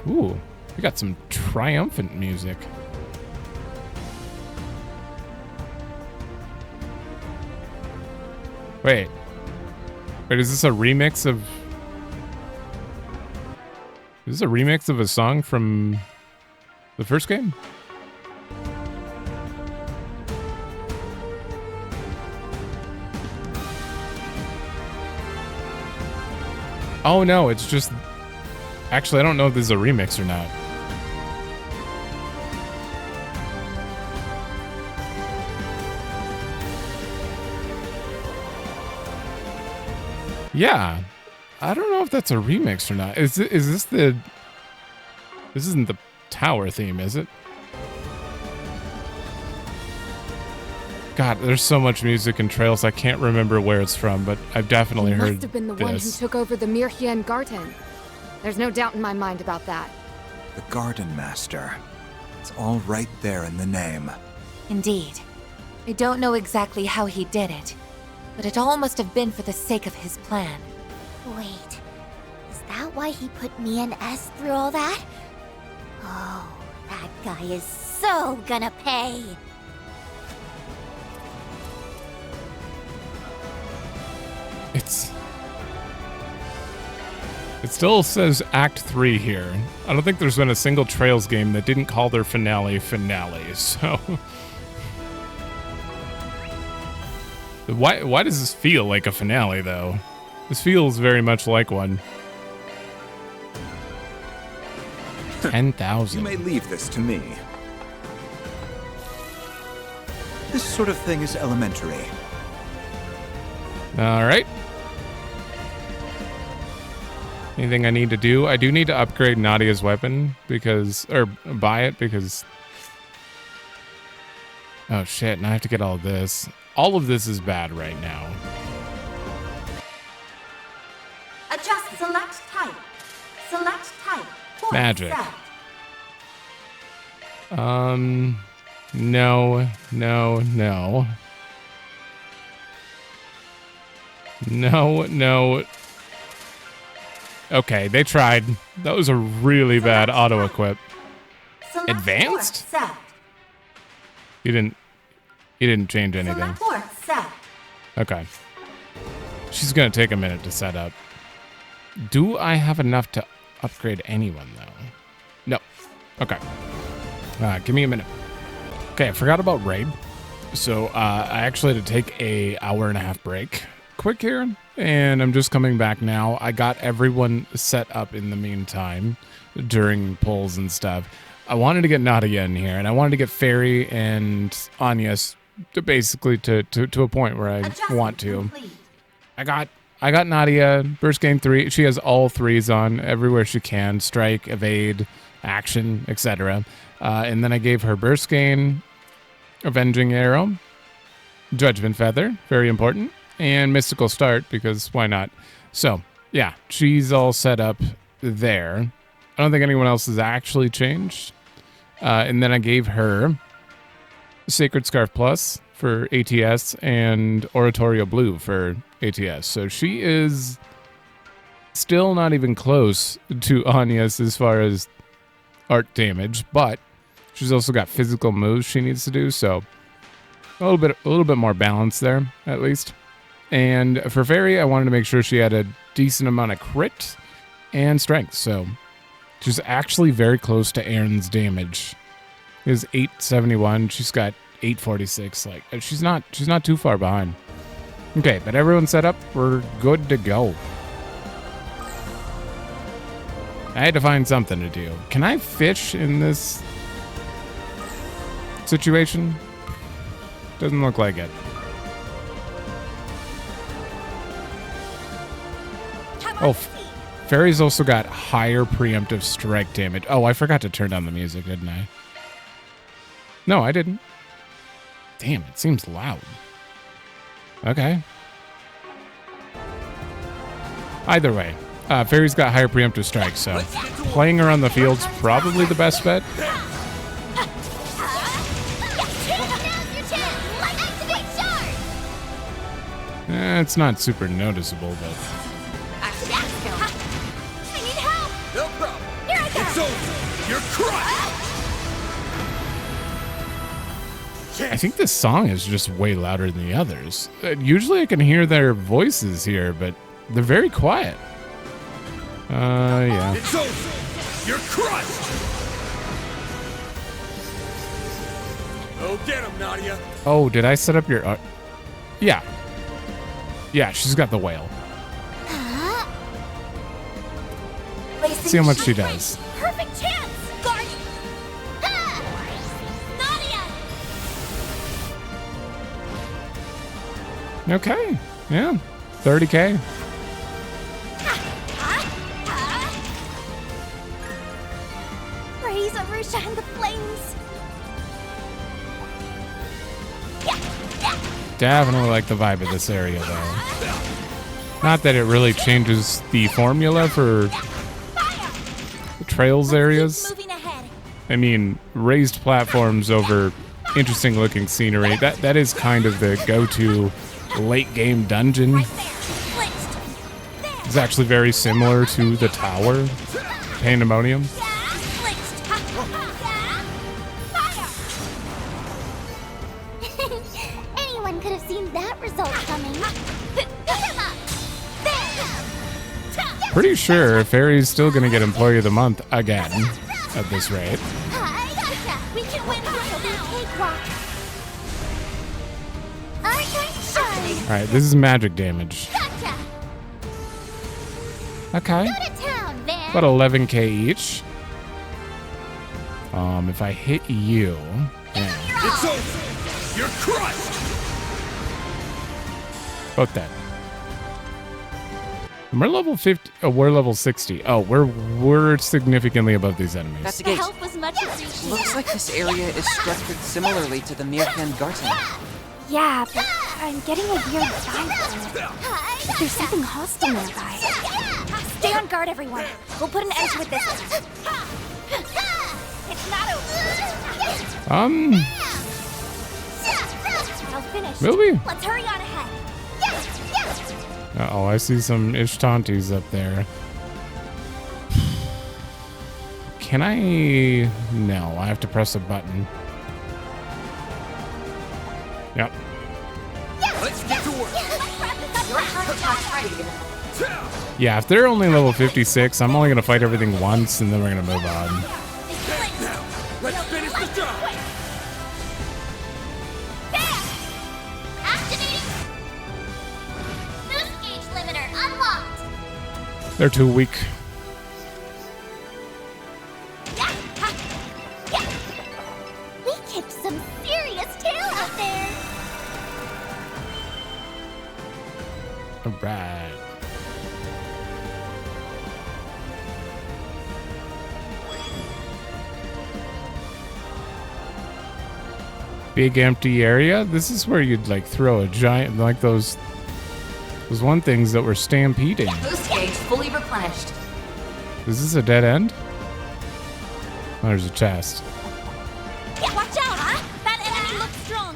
Ooh, we got some triumphant music. Wait, is this a remix of... Is this a remix of a song from the first game? Oh no, it's just... Actually, I don't know if this is a remix or not. Yeah. I don't know if that's a remix or not. Is this the... This isn't the tower theme, is it? God, there's so much music and trails, I can't remember where it's from, but I've definitely heard this. Must have been the one who took over the Mirhen Garten. There's no doubt in my mind about that. The Garden Master. It's all right there in the name. Indeed. I don't know exactly how he did it, but it all must have been for the sake of his plan. Wait, is that why he put me and S through all that? Oh, that guy is so gonna pay. It still says Act 3 here. I don't think there's been a single Trails game that didn't call their finale, so... Why does this feel like a finale, though? This feels very much like one. 10,000. You may leave this to me. This sort of thing is elementary. All right. Anything I need to do? I do need to upgrade Nadia's weapon or buy it because... Oh shit, and I have to get all this. All of this is bad right now. Adjust select type. Select type. Magic. No. Okay, they tried. That was a really bad auto-equip. Advanced? You didn't change anything. Okay. She's gonna take a minute to set up. Do I have enough to upgrade anyone, though? No. Okay. Give me a minute. Okay, I forgot about raid. So I actually had to take a hour-and-a-half break quick here, and I'm just coming back now. I got everyone set up in the meantime during polls and stuff. I wanted to get Nadia in here, and I wanted to get Fairy and Anya basically to a point where I want to. I got Nadia, burst game 3. She has all 3s on everywhere she can. Strike, evade, action, etc. And then I gave her burst gain, avenging arrow, judgment feather, very important, and mystical start, because why not? So, yeah, she's all set up there. I don't think anyone else has actually changed. And then I gave her Sacred Scarf Plus for ATS and Oratorio Blue for ATS. So she is still not even close to Anya's as far as art damage, but she's also got physical moves she needs to do, so a little bit more balance there, at least. And for Fairy, I wanted to make sure she had a decent amount of crit and strength, so she's actually very close to Aaron's damage. It is 871. She's got 846. Like, she's not too far behind. Okay, but everyone's set up. We're good to go. I had to find something to do. Can I fish in this situation? Doesn't look like it. Oh, Fairy's also got higher preemptive strike damage. Oh, I forgot to turn down the music, didn't I? No, I didn't. Damn, it seems loud. Okay. Either way, Fairy's got higher preemptive strike, so playing her on the field's probably the best bet. It's not super noticeable, but... I need help! No problem. Here I go! It's over! You're crushed! I think this song is just way louder than the others. Usually I can hear their voices here, but they're very quiet. Yeah. It's over! You're crushed! Go get him, Nadia! Oh, did I set up your... yeah. Yeah, she's got the whale. Let's see how much she does. Perfect chance! Guard! Nadia! Okay. Yeah. 30K. Raise Arusha and the flames! Definitely like the vibe of this area, though. Not that it really changes the formula for the trails areas. I mean, raised platforms over interesting looking scenery. That is kind of the go-to late game dungeon. It's actually very similar to the tower, Pandemonium. Anyone could have seen that result coming. Pretty sure Fairy's still gonna get Employee of the Month again at this rate. We can win now. Arkride shine. All right, this is magic damage. Okay. Go to town, Van. About 11K each. If I hit you, yeah. It's over! You're crushed! Both dead. And we're level 50. Oh, we're level 60. Oh, we're significantly above these enemies. That's a gate. help was much appreciated. Looks like this area is structured similarly to the Mirkan Garten. Yeah, but I'm getting a weird vibe. There's something hostile nearby. Stay on guard, everyone. We'll put an end to it this time. It's not over. I'll finish. Really? Let's hurry on ahead. Uh-oh, I see some Ishtantis up there. Can I... No, I have to press a button. Yep. Let's get to work. Your turn attack's ready. Yeah, if they're only level 56, I'm only going to fight everything once, and then we're going to move on. Now, let's finish the job. They're too weak. We kicked some serious tail out there. Alright. Big empty area. This is where you'd like throw a giant, like those one things that were stampeding. Boost gauge fully replenished. Is this a dead end? Oh, there's a chest. Watch out, huh? That enemy looks strong.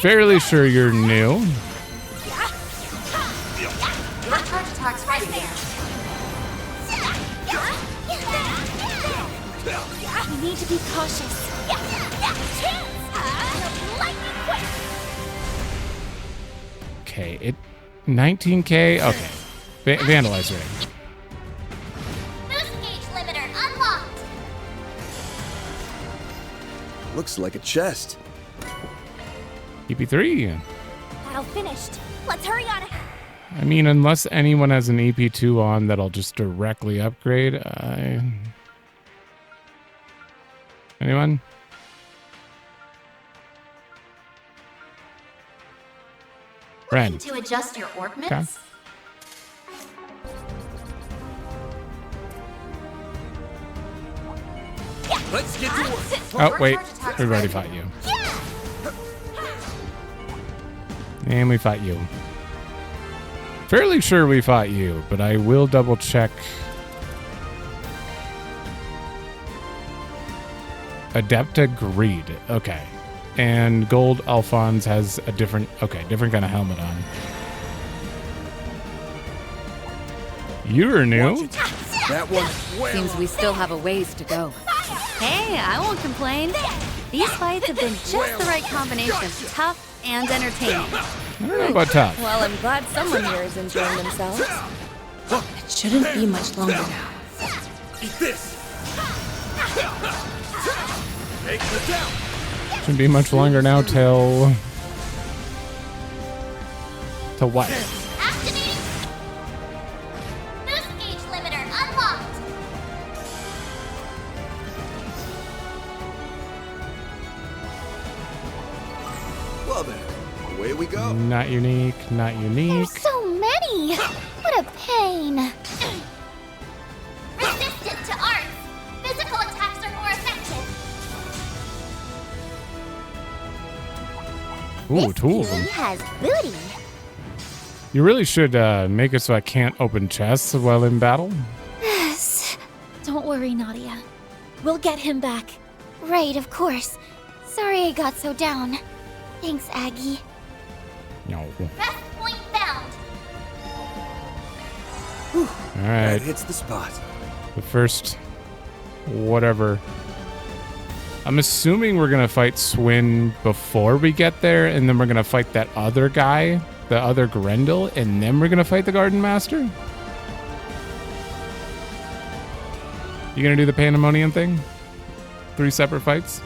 Fairly sure you're new. Your charge attack's ready again. We need to be cautious. Lightning quick. Okay, it 19k. Okay, vandalize ring. Boost gauge limiter unlocked. Looks like a chest. EP3. Battle finished. Let's hurry on. I mean, unless anyone has an EP2 on that'll just directly upgrade. Anyone? Ren. To adjust your orbits? Okay. Let's get to work. Oh, wait. We've already fought you. And we fought you. Fairly sure we fought you, but I will double check. Adepta Greed. Okay. And Gold Alphonse has a different kind of helmet on. You're new. That one. Seems we still have a ways to go. Hey, I won't complain. These fights have been just the right combination of tough and entertaining. I don't know about tough. Well, I'm glad someone here is enjoying themselves. It shouldn't be much longer now. Eat this. Take the down. Shouldn't be much longer now till what? Activating. Boost gauge limiter unlocked. Well then, away we go. Not unique. Not unique. There's so many. What a pain. Resistant to arts. Physical attacks are more effective. Ooh, two of He them. has booty. You really should make it so I can't open chests while in battle. Yes. Don't worry, Nadia. We'll get him back. Right, of course. Sorry I got so down. Thanks, Aggie. No. Rest point found. All right. That hits the spot. The first, whatever. I'm assuming we're gonna fight Swin before we get there, and then we're gonna fight that other guy, the other Grendel, and then we're gonna fight the Garden Master. You gonna do the Pandemonium thing? 3 separate fights?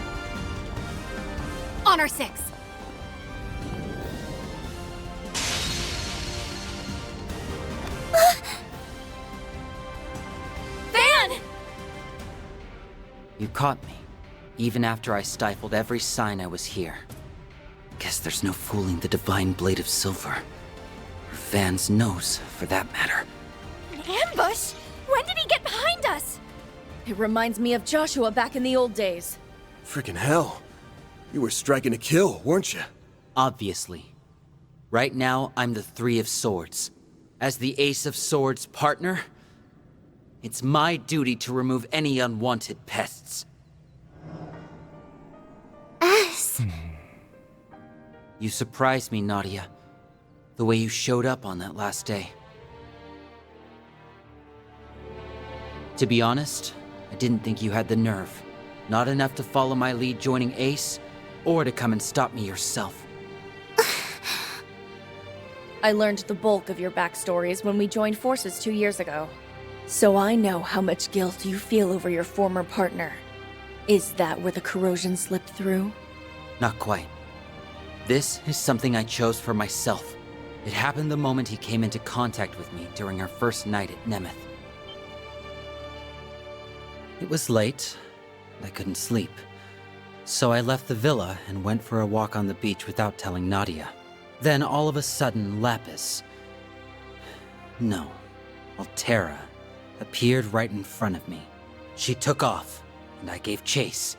Honor 6. Van! You caught me, even after I stifled every sign I was here. Guess there's no fooling the divine blade of silver. Or Van's nose, for that matter. ambush? When did he get behind us? It reminds me of Joshua back in the old days. Freaking hell. You were striking to kill, weren't you? Obviously. Right now, I'm the Three of Swords. As the Ace of Swords partner, it's my duty to remove any unwanted pests. Us? You surprised me, Nadia. The way you showed up on that last day. To be honest, I didn't think you had the nerve. Not enough to follow my lead joining Ace, or to come and stop me yourself. I learned the bulk of your backstories when we joined forces 2 years ago. So I know how much guilt you feel over your former partner. Is that where the corrosion slipped through? Not quite. This is something I chose for myself. It happened the moment he came into contact with me during our first night at Nemeth. It was late, and I couldn't sleep. So I left the villa and went for a walk on the beach without telling Nadia. Then all of a sudden, Altera, appeared right in front of me. She took off, and I gave chase,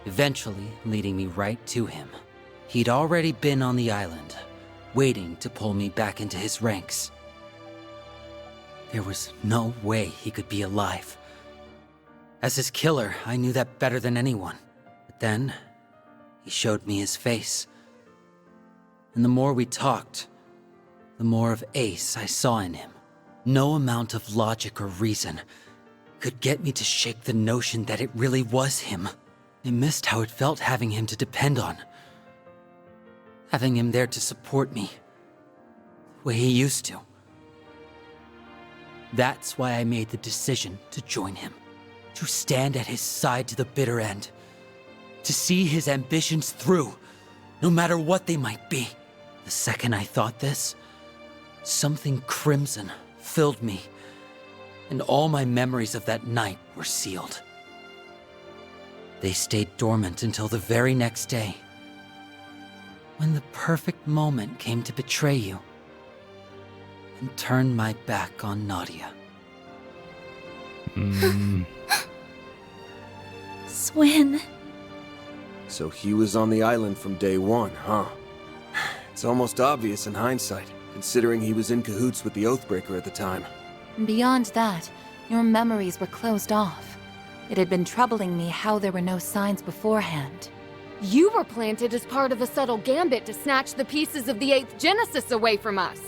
eventually leading me right to him. He'd already been on the island, waiting to pull me back into his ranks. There was no way he could be alive. As his killer, I knew that better than anyone. But then, he showed me his face. And the more we talked, the more of Ace I saw in him. No amount of logic or reason could get me to shake the notion that it really was him. I missed how it felt having him to depend on. Having him there to support me, the way he used to. That's why I made the decision to join him. To stand at his side to the bitter end. To see his ambitions through, no matter what they might be. The second I thought this, something crimson filled me, and all my memories of that night were sealed. They stayed dormant until the very next day, when the perfect moment came to betray you, and turn my back on Nadia. Swin. So he was on the island from day one, huh? It's almost obvious in hindsight, considering he was in cahoots with the Oathbreaker at the time. Beyond that, your memories were closed off. It had been troubling me how there were no signs beforehand. You were planted as part of a subtle gambit to snatch the pieces of the 8th Genesis away from us.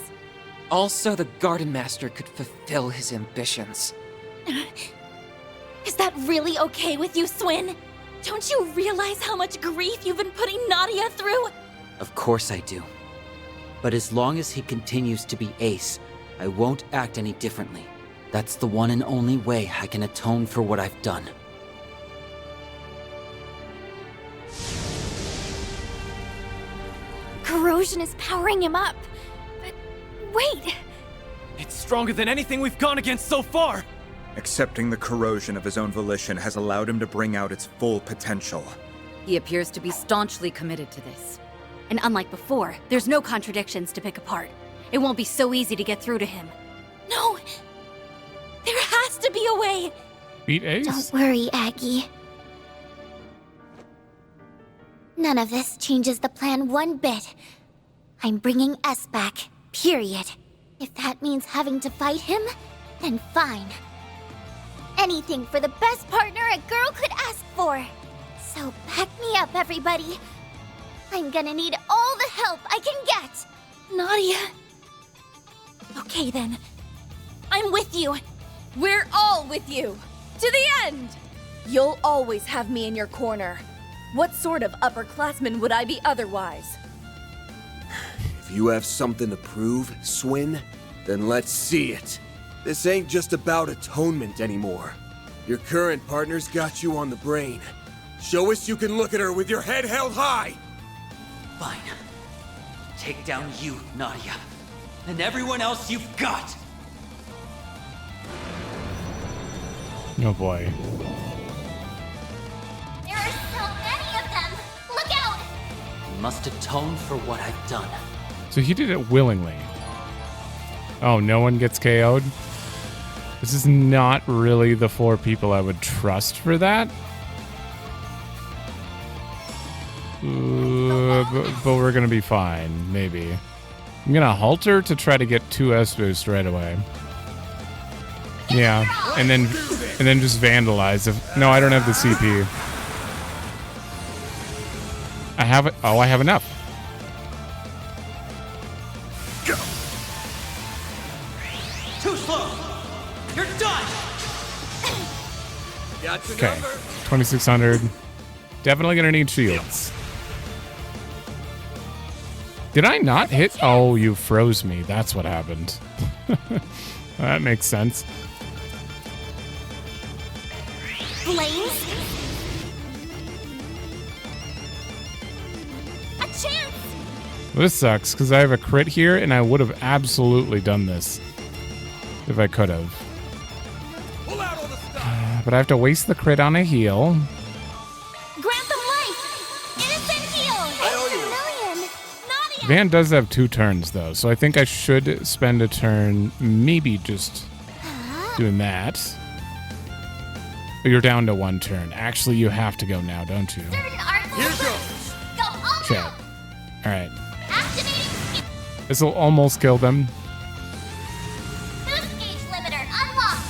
Also, the Garden Master could fulfill his ambitions. Is that really okay with you, Swin? Don't you realize how much grief you've been putting Nadia through? Of course I do. But as long as he continues to be Ace, I won't act any differently. That's the one and only way I can atone for what I've done. Corrosion is powering him up. But wait! It's stronger than anything we've gone against so far! Accepting the corrosion of his own volition has allowed him to bring out its full potential. He appears to be staunchly committed to this. And unlike before, there's no contradictions to pick apart. It won't be so easy to get through to him. No! There has to be a way! Beat Ace? Don't worry, Aggie. None of this changes the plan one bit. I'm bringing S back, period. If that means having to fight him, then fine. Anything for the best partner a girl could ask for. So back me up, everybody. I'm gonna need all the help I can get. Nadia. Okay then. I'm with you. We're all with you. To the end! You'll always have me in your corner. What sort of upperclassman would I be otherwise? If you have something to prove, Swin, then let's see it. This ain't just about atonement anymore. Your current partner's got you on the brain. Show us you can look at her with your head held high! Fine. Take down you, Nadia. And everyone else you've got! Oh boy. There are so many of them! Look out! I must atone for what I've done. So he did it willingly. Oh, no one gets KO'd? This is not really the 4 people I would trust for that. But we're gonna be fine, maybe. I'm gonna halter to try to get 2 S boost right away. Yeah, and then just vandalize. No, I don't have the CP. I have it. Oh, I have enough. Go. Too slow. You're done. Okay, 2600. Definitely gonna need shields. Did I not hit? Oh, you froze me. That's what happened. That makes sense. Flames? A chance! This sucks, because I have a crit here, and I would have absolutely done this if I could have. But I have to waste the crit on a heal. Grant them life! Innocent heal! Van does have 2 turns, though, so I think I should spend a turn maybe just doing that. But you're down to 1 turn. Actually, you have to go now, don't you? Here goes! Go all Shit. Alright. This will almost kill them. Boost gauge limiter unlocked!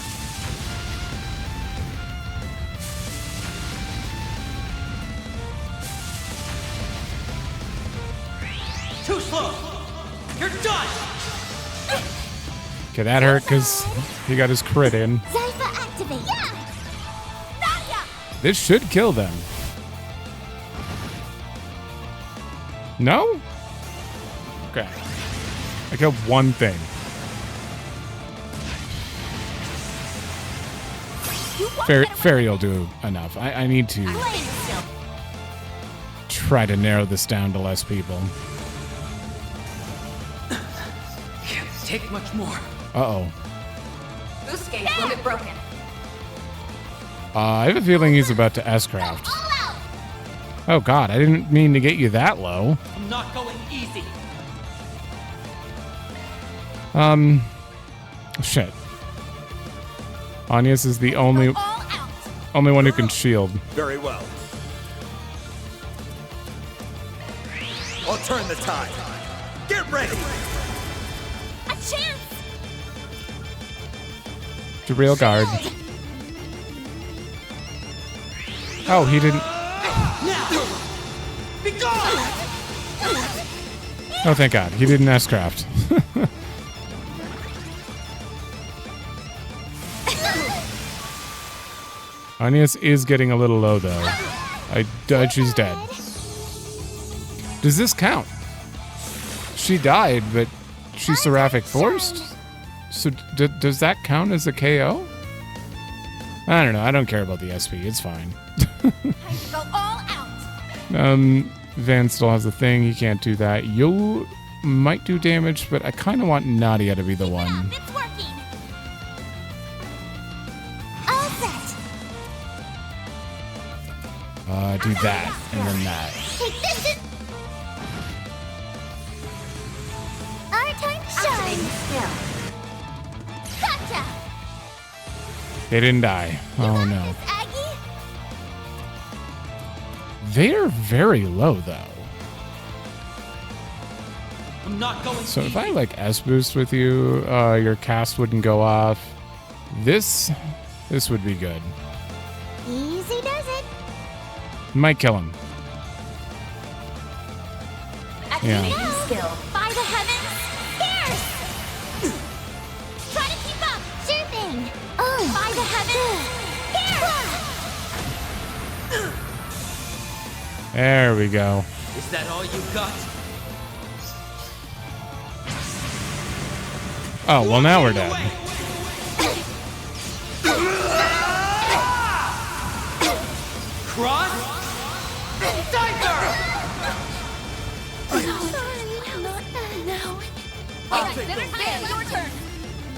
Too slow. You're done. Okay, that hurt because he got his crit in. Zypher activate! Yeah! This should kill them. No? Okay. I killed 1 thing. Fairy will do enough. I need to try to narrow this down to less people. Can't take much more. Uh-oh. Boost gauge limit broken. I have a feeling he's about to S-craft. Oh god, I didn't mean to get you that low. I'm not going easy. Shit. Agnes is the only one who can shield. Very well. I'll turn the tide. Get ready. A chance! To real guard. Oh, he didn't. Be gone! Oh, thank God. He didn't S-craft. Agnes is getting a little low, though. She's dead. Does this count? She died, but she's seraphic forced? So does that count as a KO? I don't know. I don't care about the SP. It's fine. Go all out! Van still has a thing. He can't do that. You might do damage, but I kind of want Nadia to be the one. It's working! All set! Do that, and then that. Take this in... Our time to shine! Gotcha! They didn't die. Oh, no. They're very low, though. I'm not going So if I like S-boost with you, your cast wouldn't go off. This would be good. Easy does it. Might kill him. Activating skill. By the heavens, here! Try to keep up. Sure thing. Oh, by the heavens, here! There we go. Is that all you got? Oh, well, now we're dead. Cross? Diver! I'll take your turn.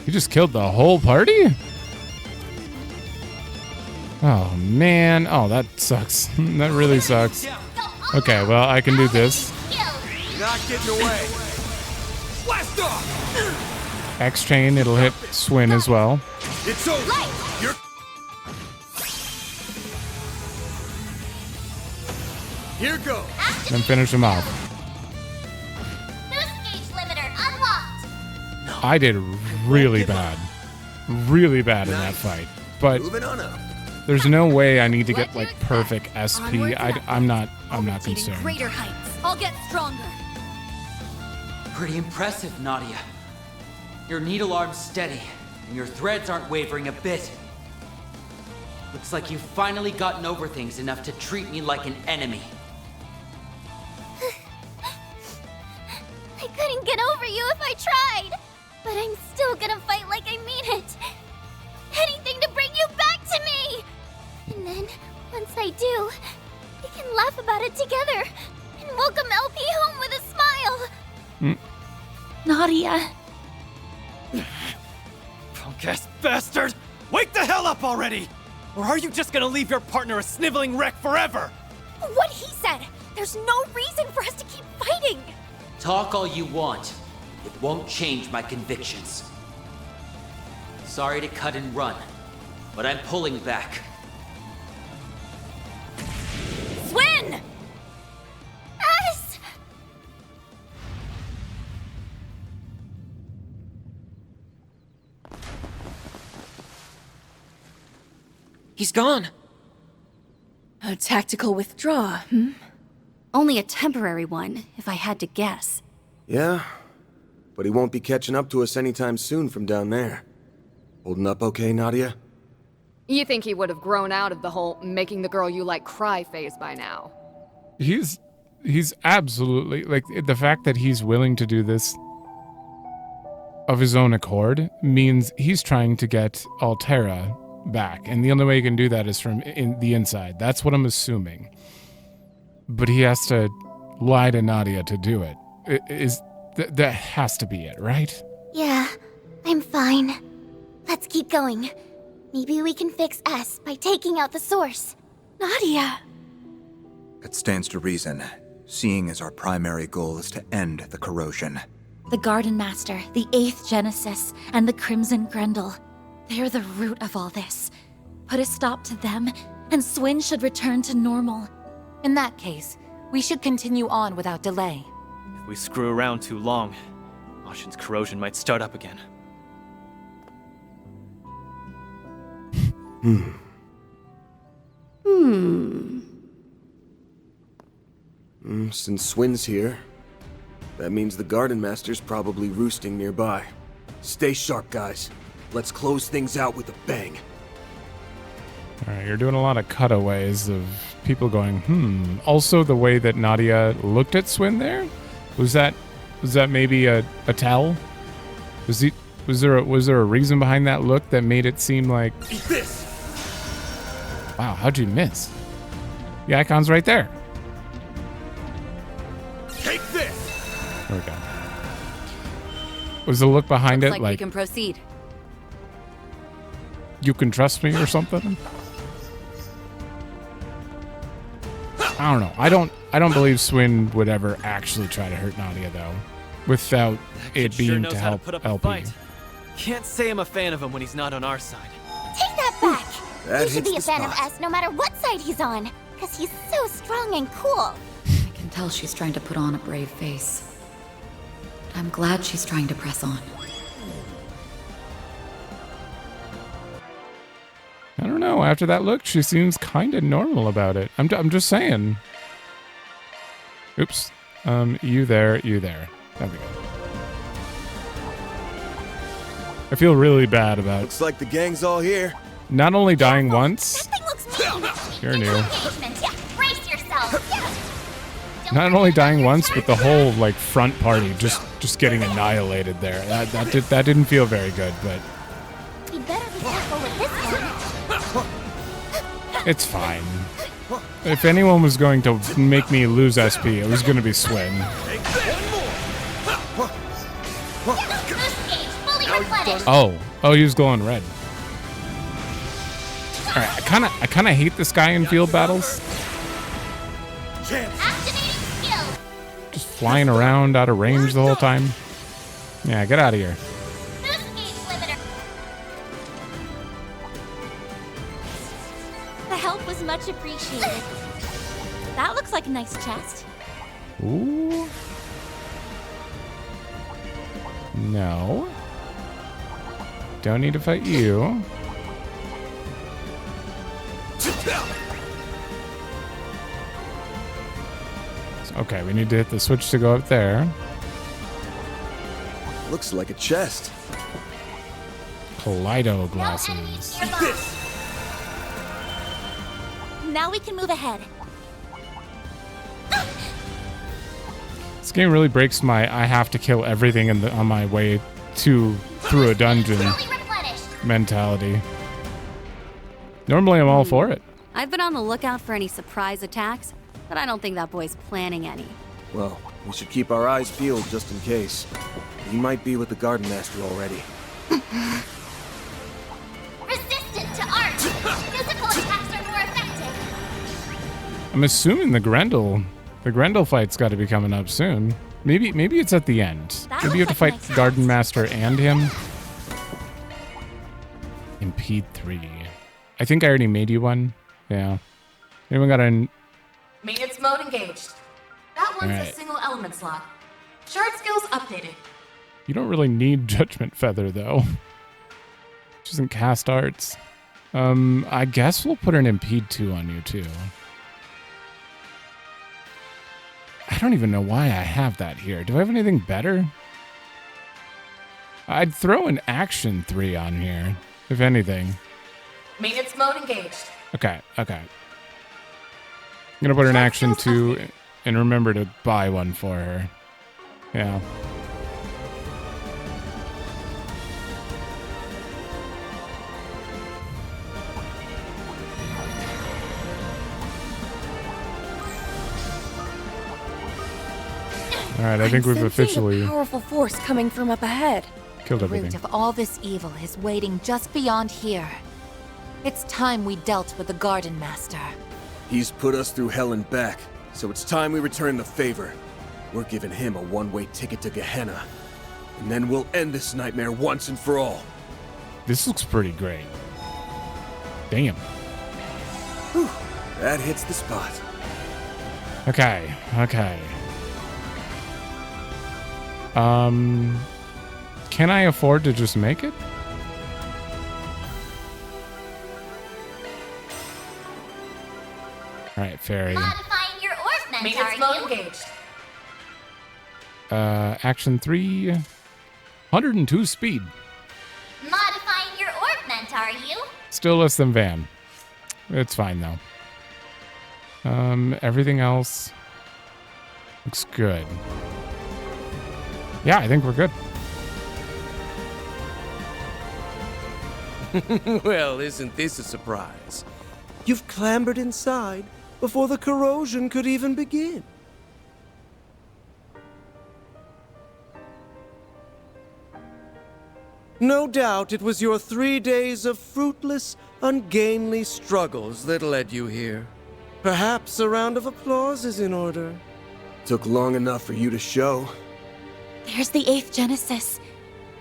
You just killed the whole party? Oh, man. Oh, that sucks. That really sucks. Okay, well, I can do this. Not getting away. Blast off! X-Chain, it'll hit Swin as well. It's over! Light! You're... Here goes! Then finish him off. Boost gauge limiter unlocked! I did really bad. Really bad in that fight. But Moving on up. there's no way I need to get like perfect SP. I'm not concerned. Greater heights. I'll get stronger. Pretty impressive, Nadia. Your needle arm's steady, and your threads aren't wavering a bit. Looks like you've finally gotten over things enough to treat me like an enemy. I couldn't get over you if I tried! But I'm still gonna fight like I mean it! Anything to bring you back to me! And then, once I do, we can laugh about it together and welcome LP home with a smile! Nadia. Punk-ass bastard! Wake the hell up already! Or are you just gonna leave your partner a sniveling wreck forever? What he said! There's no reason for us to keep fighting! Talk all you want. It won't change my convictions. Sorry to cut and run, but I'm pulling back. Swin! Yes! He's gone. A tactical withdraw, Only a temporary one, if I had to guess. Yeah, but he won't be catching up to us anytime soon from down there. Holding up okay, Nadia? You think he would have grown out of the whole making the girl you like cry phase by now? He's absolutely like the fact that he's willing to do this of his own accord means he's trying to get Altera back, and the only way he can do that is from the inside. That's what I'm assuming. But he has to lie to Nadia to do it. That has to be it, right? Yeah, I'm fine. Let's keep going. Maybe we can fix S by taking out the source. Nadia! It stands to reason, seeing as our primary goal is to end the corrosion. The Garden Master, the 8th Genesis, and the Crimson Grendel. They're the root of all this. Put a stop to them, and Swin should return to normal. In that case, we should continue on without delay. If we screw around too long, Ashen's corrosion might start up again. Since Swin's here, that means the Garden Master's probably roosting nearby. Stay sharp, guys. Let's close things out with a bang. All right, you're doing a lot of cutaways of people going, Also, the way that Nadia looked at Swin there, was that maybe a tell? Was there a reason behind that look that made it seem like? Eat this! Wow, how'd you miss? The icon's right there. Take this! There we go. Was the look behind Looks it like we can proceed. You can trust me or something? I don't know. I don't believe Swin would ever actually try to hurt Nadia though, without it being Sure knows to how help put up a LP. fight. Can't say I'm a fan of him when he's not on our side. Take that back! That You should hits be a the fan of spot. S no matter what side he's on, because he's so strong and cool. I can tell she's trying to put on a brave face. But I'm glad she's trying to press on. I don't know. After that look, she seems kind of normal about it. I'm just saying. Oops. You there. There we go. I feel really bad about Looks like the gang's all here. not only dying once, That thing looks mean! you're new. Engagement. Yeah, brace yourself! Yeah. Not only dying once, but the whole like front party just getting annihilated there. That didn't feel very good, but We better be careful with this one. it's fine. If anyone was going to make me lose SP, it was going to be Swin. Boost gauge fully replenished. Oh, he was glowing red. All right, I kind of hate this guy in field battles. Activating skill. Just flying around out of range the whole time. Yeah, get out of here. Boost gauge limiter. looks like a nice chest. Ooh. No. Don't need to fight you. Okay, we need to hit the switch to go up there. Looks like a chest. Kaleido glasses. Now we can move ahead. This game really breaks my I have to kill everything on my way through a dungeon mentality. Normally I'm all for it. I've been on the lookout for any surprise attacks, but I don't think that boy's planning any. Well, we should keep our eyes peeled just in case. He might be with the Garden Master already. Resistant to art! Physical attacks are more effective! I'm assuming the Grendel fight's got to be coming up soon. Maybe it's at the end. Maybe you have to fight Garden Master and him. Impede 3. I think I already made you one. Yeah. Anyone got a... Maintenance mode engaged. That one's Alright. a single element slot. Shard skills updated. You don't really need Judgment Feather, though. Which isn't cast arts. I guess we'll put an Impede 2 on you, too. I don't even know why I have that here. Do I have anything better? I'd throw an Action 3 on here, if anything. Maintenance mode engaged. Okay. I'm gonna put an Action 2 and remember to buy one for her. Yeah. All right, I think we've officially a powerful force coming from up ahead. killed The everything. root of all this evil is waiting just beyond here. It's time we dealt with the Garden Master. He's put us through hell and back, so it's time we return the favor. We're giving him a one-way ticket to Gehenna. And then we'll end this nightmare once and for all. This looks pretty great. Damn. Whew, that hits the spot. Okay. Can I afford to just make it? All right, fairy. Modifying your orb Maintenance mode engaged. Action 3, 102 speed. Modifying your ornament, are you? Still less than Van. It's fine though. Everything else looks good. Yeah, I think we're good. Well, isn't this a surprise? You've clambered inside before the corrosion could even begin. No doubt it was your 3 days of fruitless, ungainly struggles that led you here. Perhaps a round of applause is in order. Took long enough for you to show. There's the 8th Genesis.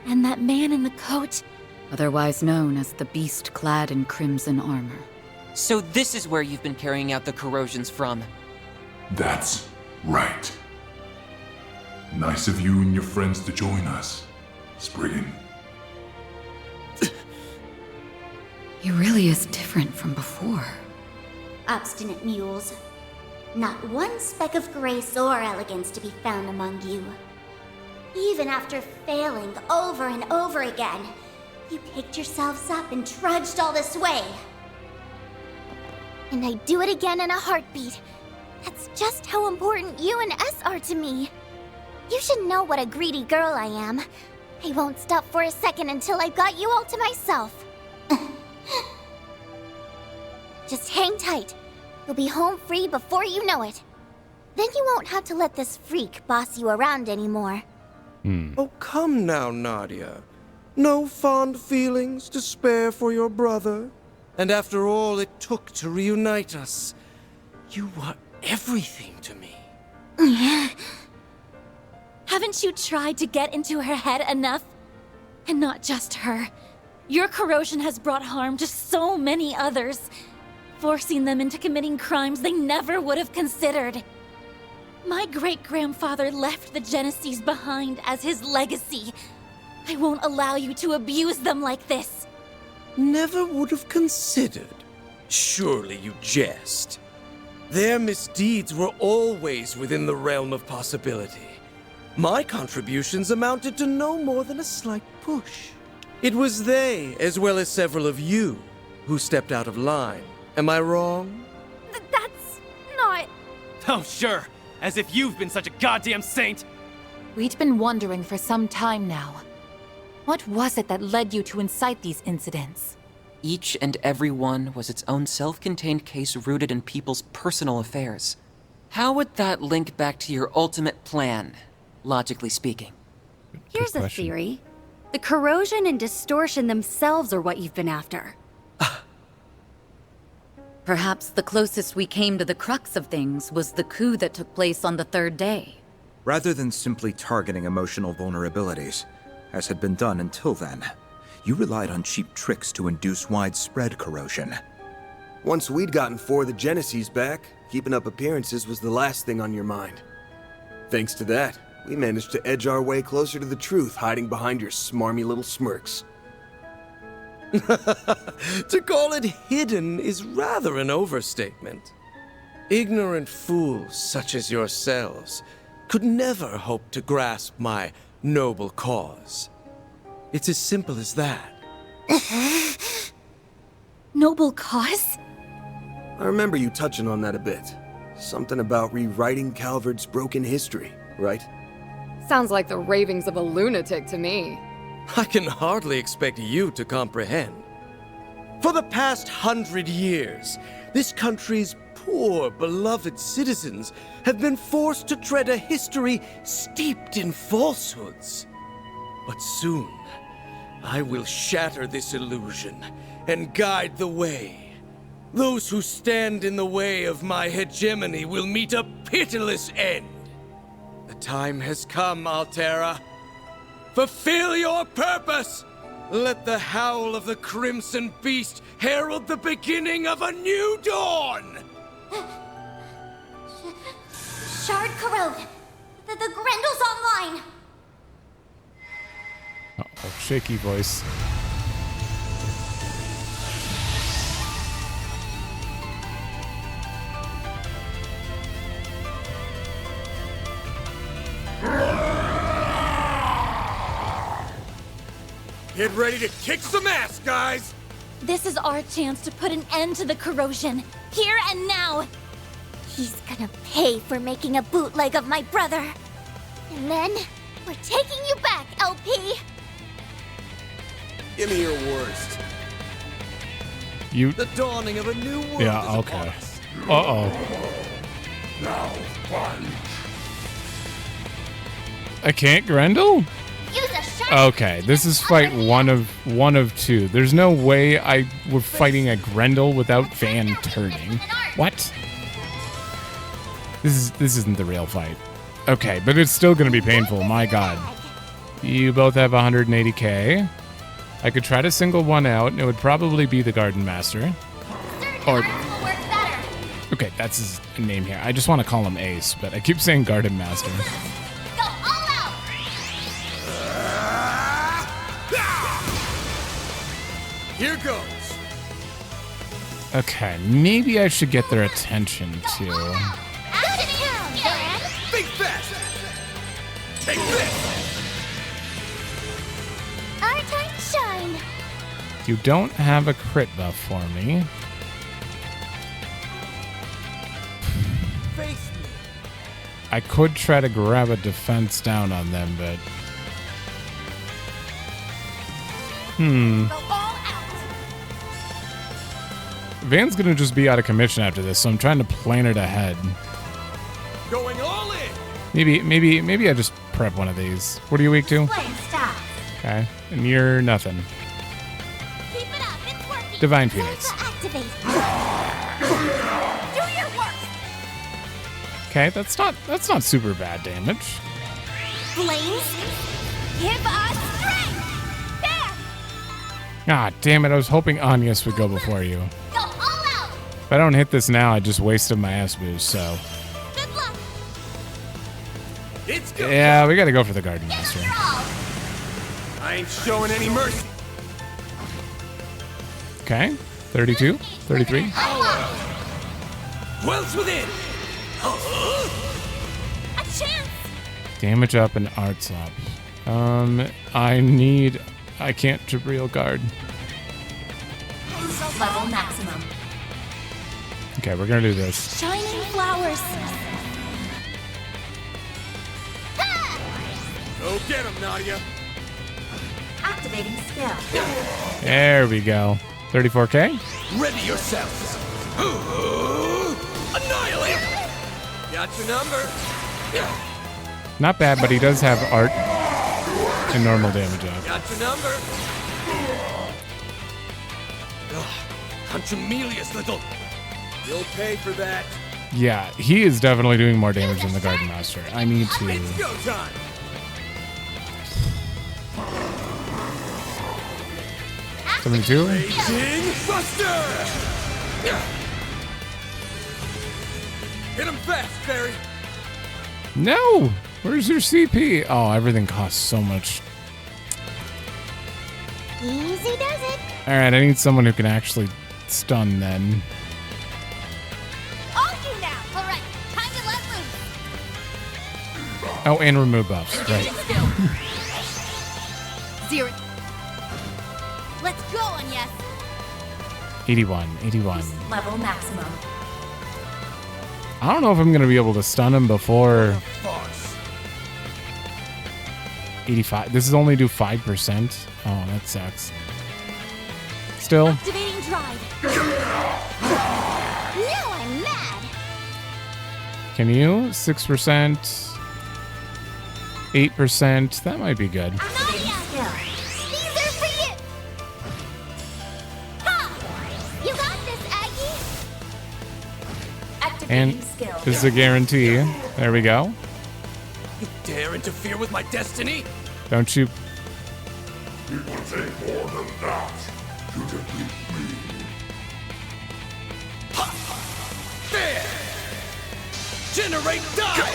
And that man in the coat. Otherwise known as the beast clad in crimson armor. So this is where you've been carrying out the corrosions from. That's right. Nice of you and your friends to join us, Spriggan. He really is different from before. Obstinate mules. Not one speck of grace or elegance to be found among you. Even after failing over and over again, you picked yourselves up and trudged all this way. And I'd do it again in a heartbeat. That's just how important you and S are to me. You should know what a greedy girl I am. I won't stop for a second until I've got you all to myself. Just hang tight. You'll be home free before you know it. Then you won't have to let this freak boss you around anymore. Oh, come now, Nadia. No fond feelings to spare for your brother. And after all it took to reunite us, you were everything to me. Haven't you tried to get into her head enough? And not just her. Your corrosion has brought harm to so many others. forcing them into committing crimes they never would have considered. My great-grandfather left the Genesees behind as his legacy. I won't allow you to abuse them like this. Never would have considered. Surely you jest. Their misdeeds were always within the realm of possibility. My contributions amounted to no more than a slight push. It was they, as well as several of you, who stepped out of line. Am I wrong? That's not... Oh, sure. As if you've been such a goddamn saint. We'd been wondering for some time now. What was it that led you to incite these incidents? Each and every one was its own self-contained case rooted in people's personal affairs. How would that link back to your ultimate plan, logically speaking? Here's a theory. The corrosion and distortion themselves are what you've been after. Perhaps the closest we came to the crux of things was the coup that took place on the third day. Rather than simply targeting emotional vulnerabilities, as had been done until then, you relied on cheap tricks to induce widespread corrosion. Once we'd gotten 4 of the Genesees back, keeping up appearances was the last thing on your mind. Thanks to that, we managed to edge our way closer to the truth, hiding behind your smarmy little smirks. To call it hidden is rather an overstatement. Ignorant fools such as yourselves could never hope to grasp my noble cause. It's as simple as that. Noble cause? I remember you touching on that a bit. Something about rewriting Calvard's broken history, right? Sounds like the ravings of a lunatic to me. I can hardly expect you to comprehend. For the past 100 years, this country's poor, beloved citizens have been forced to tread a history steeped in falsehoods. But soon, I will shatter this illusion and guide the way. Those who stand in the way of my hegemony will meet a pitiless end. The time has come, Altera. Fulfill your purpose! Let the howl of the Crimson Beast herald the beginning of a new dawn! Shard corrode. The Grendel's online. Uh-oh, shaky voice. Get ready to kick some ass, guys! This is our chance to put an end to the corrosion, here and now. He's gonna pay for making a bootleg of my brother. And then, we're taking you back, LP! Give me your worst. You... The dawning of a new world. Yeah, okay. Uh-oh. Now, one. I can't Grendel? Okay, this is fight one of two. There's no way we're fighting a Grendel without Van turning. What? This isn't the real fight. Okay, but it's still gonna be painful, my god. You both have 180k. I could try to single one out, and it would probably be the Garden Master. Or... Okay, that's his name here. I just want to call him Ace, but I keep saying Garden Master. Here goes. Okay, maybe I should get their attention too. Think fast. Take this. Our time to shine. You don't have a crit buff for me. Face me. I could try to grab a defense down on them, but... Van's gonna just be out of commission after this, so I'm trying to plan it ahead. Going all in. Maybe I just prep one of these. What are you weak to? Okay, and you're nothing. Keep it up, it's working. Divine Phoenix. Activate. Do your work. Okay, that's not super bad damage. Flames, give us strength. There. Ah, damn it! I was hoping Agnes would go before you. Go all out. If I don't hit this now, I just wasted my S boost, so. Yeah, we gotta go for the Garden Master. I ain't showing any mercy. Okay, 32, 33. Dwells within. A chance. Damage up and arts up. I can't Jabril guard. Level maximum. Okay, we're gonna do this. Shining flowers. Go get him, Nadia. Activating skill. There we go. 34K. Ready yourselves. Annihilate. Got your number. Not bad, but he does have art and normal damage up. Got your number. Contumelious little. You'll pay for that. Yeah, he is definitely doing more damage than the Garden Master. I need to. It's go time. 72. Raging Buster. Hit him fast, Fairy. No! Where's your CP? Oh, everything costs so much. Easy does it. Alright, I need someone who can actually stun then. On you now. All right, time to let loose. Oh, and remove buffs. Right. Zero. Let's go, Anya. 81. 81. Level maximum. I don't know if I'm going to be able to stun him before 85. This is only do 5%. Oh, that sucks. Still. Activating drive. Now I'm mad. Can you? 6%. 8%. That might be good. These are for you. Ha! You got this, Aggie. And this is a guarantee. There we go. You dare interfere with my destiny? Don't you? It will take more than that to defeat me. There! Generate die!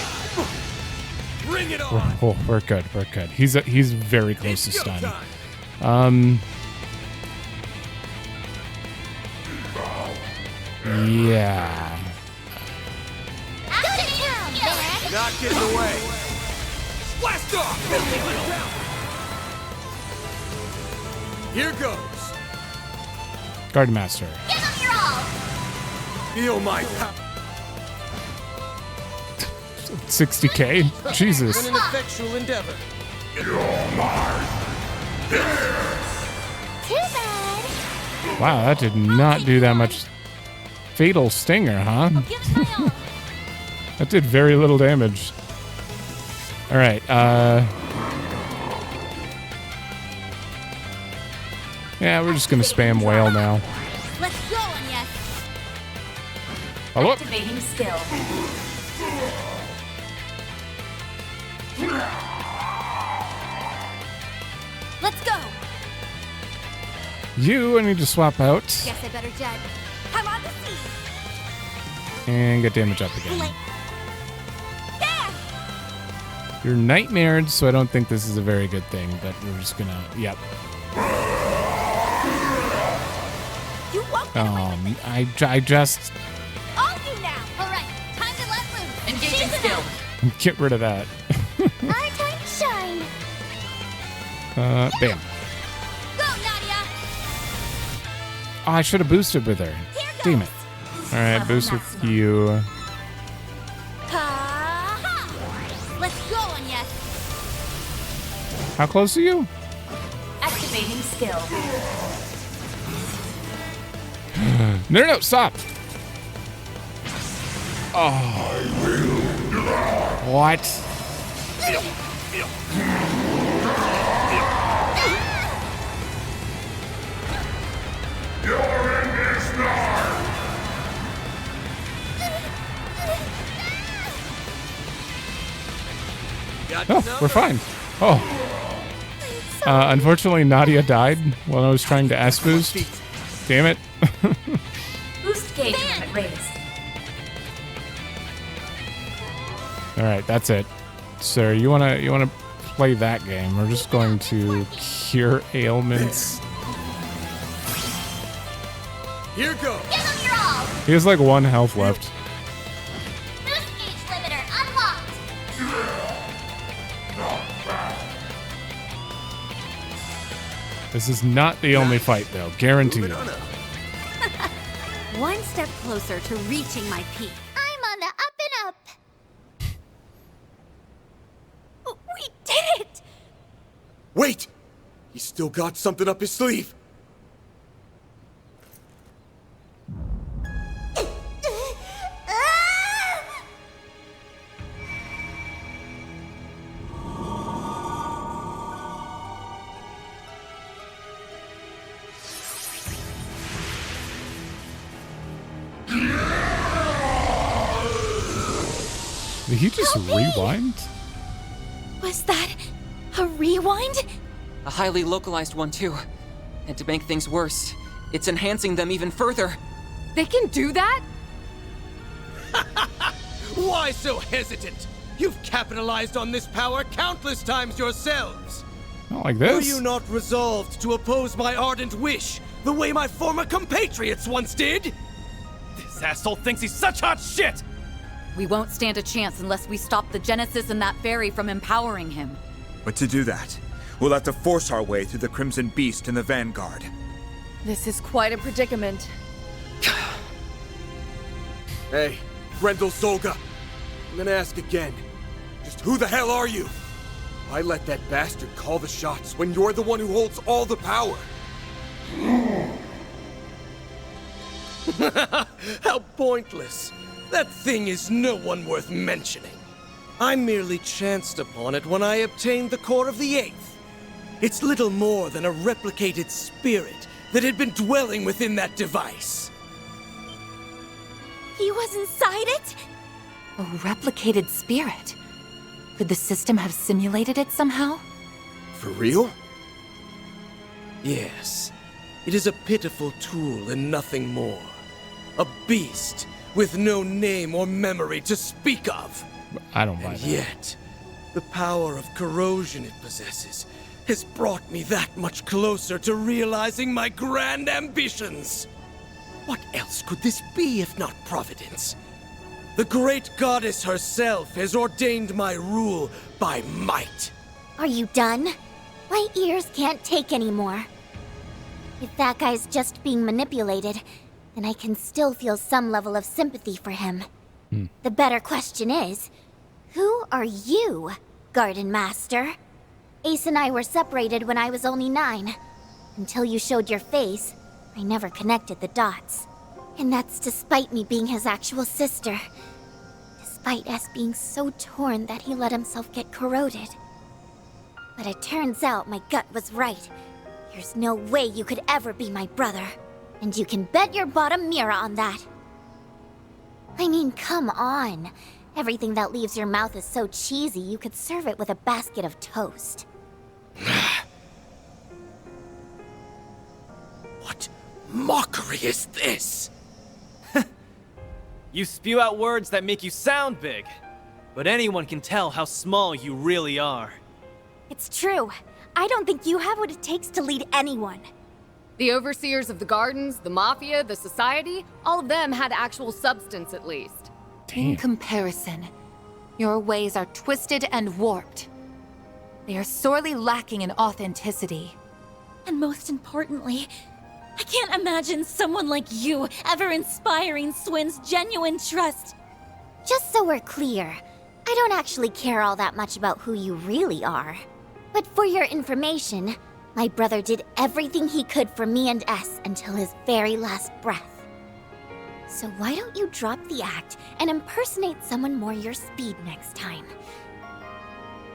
Bring it on! We're good. We're good. He's very close to stun. Yeah. Not getting away. Blast off! Here goes. Garden Master. Give him your all. Feel my power. 60K? Jesus. An ineffectual endeavor. You're mine. Too bad. Wow, that did not do that much. Fatal Stinger, huh? That did very little damage. All right. Yeah, we're just gonna spam whale now. Let's go, Anya. Hello? Activating skill. Let's go. You, I need to swap out Guess I better jet. I'm on the sea. and get damage up again. There. You're nightmared, so I don't think this is a very good thing, but we're just gonna, yep. You won't. I just On you now. All right, time to let loose. Engaging skill. get rid of that. Our time to shine. Bam. Go, Nadia. Oh, I should have boosted with her. Damn it. All right, boost with you. Ha-ha. Let's go, Anya. How close are you? Activating skill. No, stop. Oh. What? You're in this now. Oh, we're fine. Oh. Unfortunately, Nadia died while I was trying to S boost. Damn it. Boost gauge limit raised. All right, that's it. Sir, you wanna play that game? We're just going to cure ailments. Here goes. Give him your all. He has like 1 health left. Boost gauge limiter unlocked. This is not the only fight, though. Guaranteed. One step closer to reaching my peak. I'm on the up and up. We did it! Wait! He's still got something up his sleeve. Did he just rewind? Was that a rewind? A highly localized one, too. And to make things worse, it's enhancing them even further. They can do that? Why so hesitant? You've capitalized on this power countless times yourselves. Not like this. Were you not resolved to oppose my ardent wish, the way my former compatriots once did? This asshole thinks he's such hot shit! We won't stand a chance unless we stop the Genesis and that fairy from empowering him. But to do that, we'll have to force our way through the Crimson Beast and the Vanguard. This is quite a predicament. Hey, Grendel Zolga. I'm gonna ask again. Just who the hell are you? Why let that bastard call the shots when you're the one who holds all the power? How pointless. That thing is no one worth mentioning. I merely chanced upon it when I obtained the core of the 8th. It's little more than a replicated spirit that had been dwelling within that device. He was inside it? A replicated spirit? Could the system have simulated it somehow? For real? Yes. It is a pitiful tool and nothing more. A beast with no name or memory to speak of. I don't buy and that. Yet, the power of corrosion it possesses has brought me that much closer to realizing my grand ambitions. What else could this be if not Providence? The great goddess herself has ordained my rule by might. Are you done? My ears can't take anymore. If that guy's just being manipulated, then I can still feel some level of sympathy for him. The better question is, who are you, Garden Master? Ace and I were separated when I was only 9. Until you showed your face, I never connected the dots. And that's despite me being his actual sister. Despite us being so torn that he let himself get corroded. But it turns out my gut was right. There's no way you could ever be my brother. And you can bet your bottom mirror on that. I mean, come on. Everything that leaves your mouth is so cheesy you could serve it with a basket of toast. What mockery is this? You spew out words that make you sound big, but anyone can tell how small you really are. It's true. I don't think you have what it takes to lead anyone. The overseers of the gardens, the mafia, the society, all of them had actual substance at least. In comparison, your ways are twisted and warped. They are sorely lacking in authenticity. And most importantly, I can't imagine someone like you ever inspiring Swin's genuine trust. Just so we're clear, I don't actually care all that much about who you really are. But for your information, my brother did everything he could for me and S until his very last breath. So why don't you drop the act and impersonate someone more your speed next time?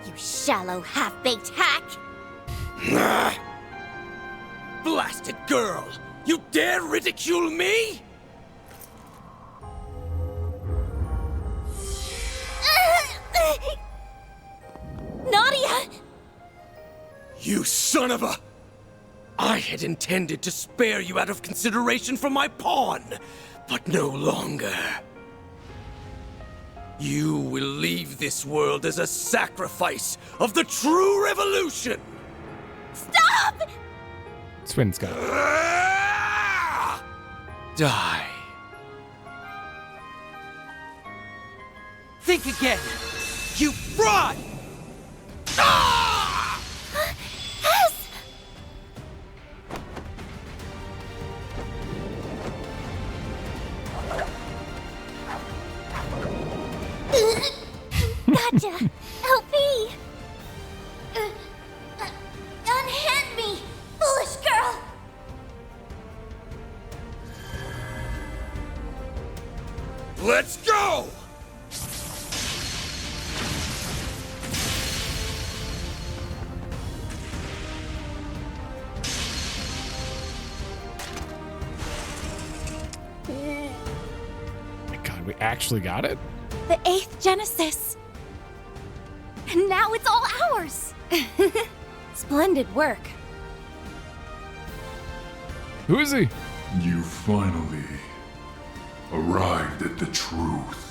You shallow, half-baked hack! Blasted girl! You dare ridicule me? Nadia! You son of a... I had intended to spare you out of consideration for my pawn, but no longer. You will leave this world as a sacrifice of the true revolution! Stop! Swin's got it. Die. Think again! You fraud! Yes! Gotcha! Help me! Unhand me, foolish girl! Let's go! My God, we actually got it? The 8th Genesis. And now it's all ours. Splendid work. Who is he? You finally arrived at the truth.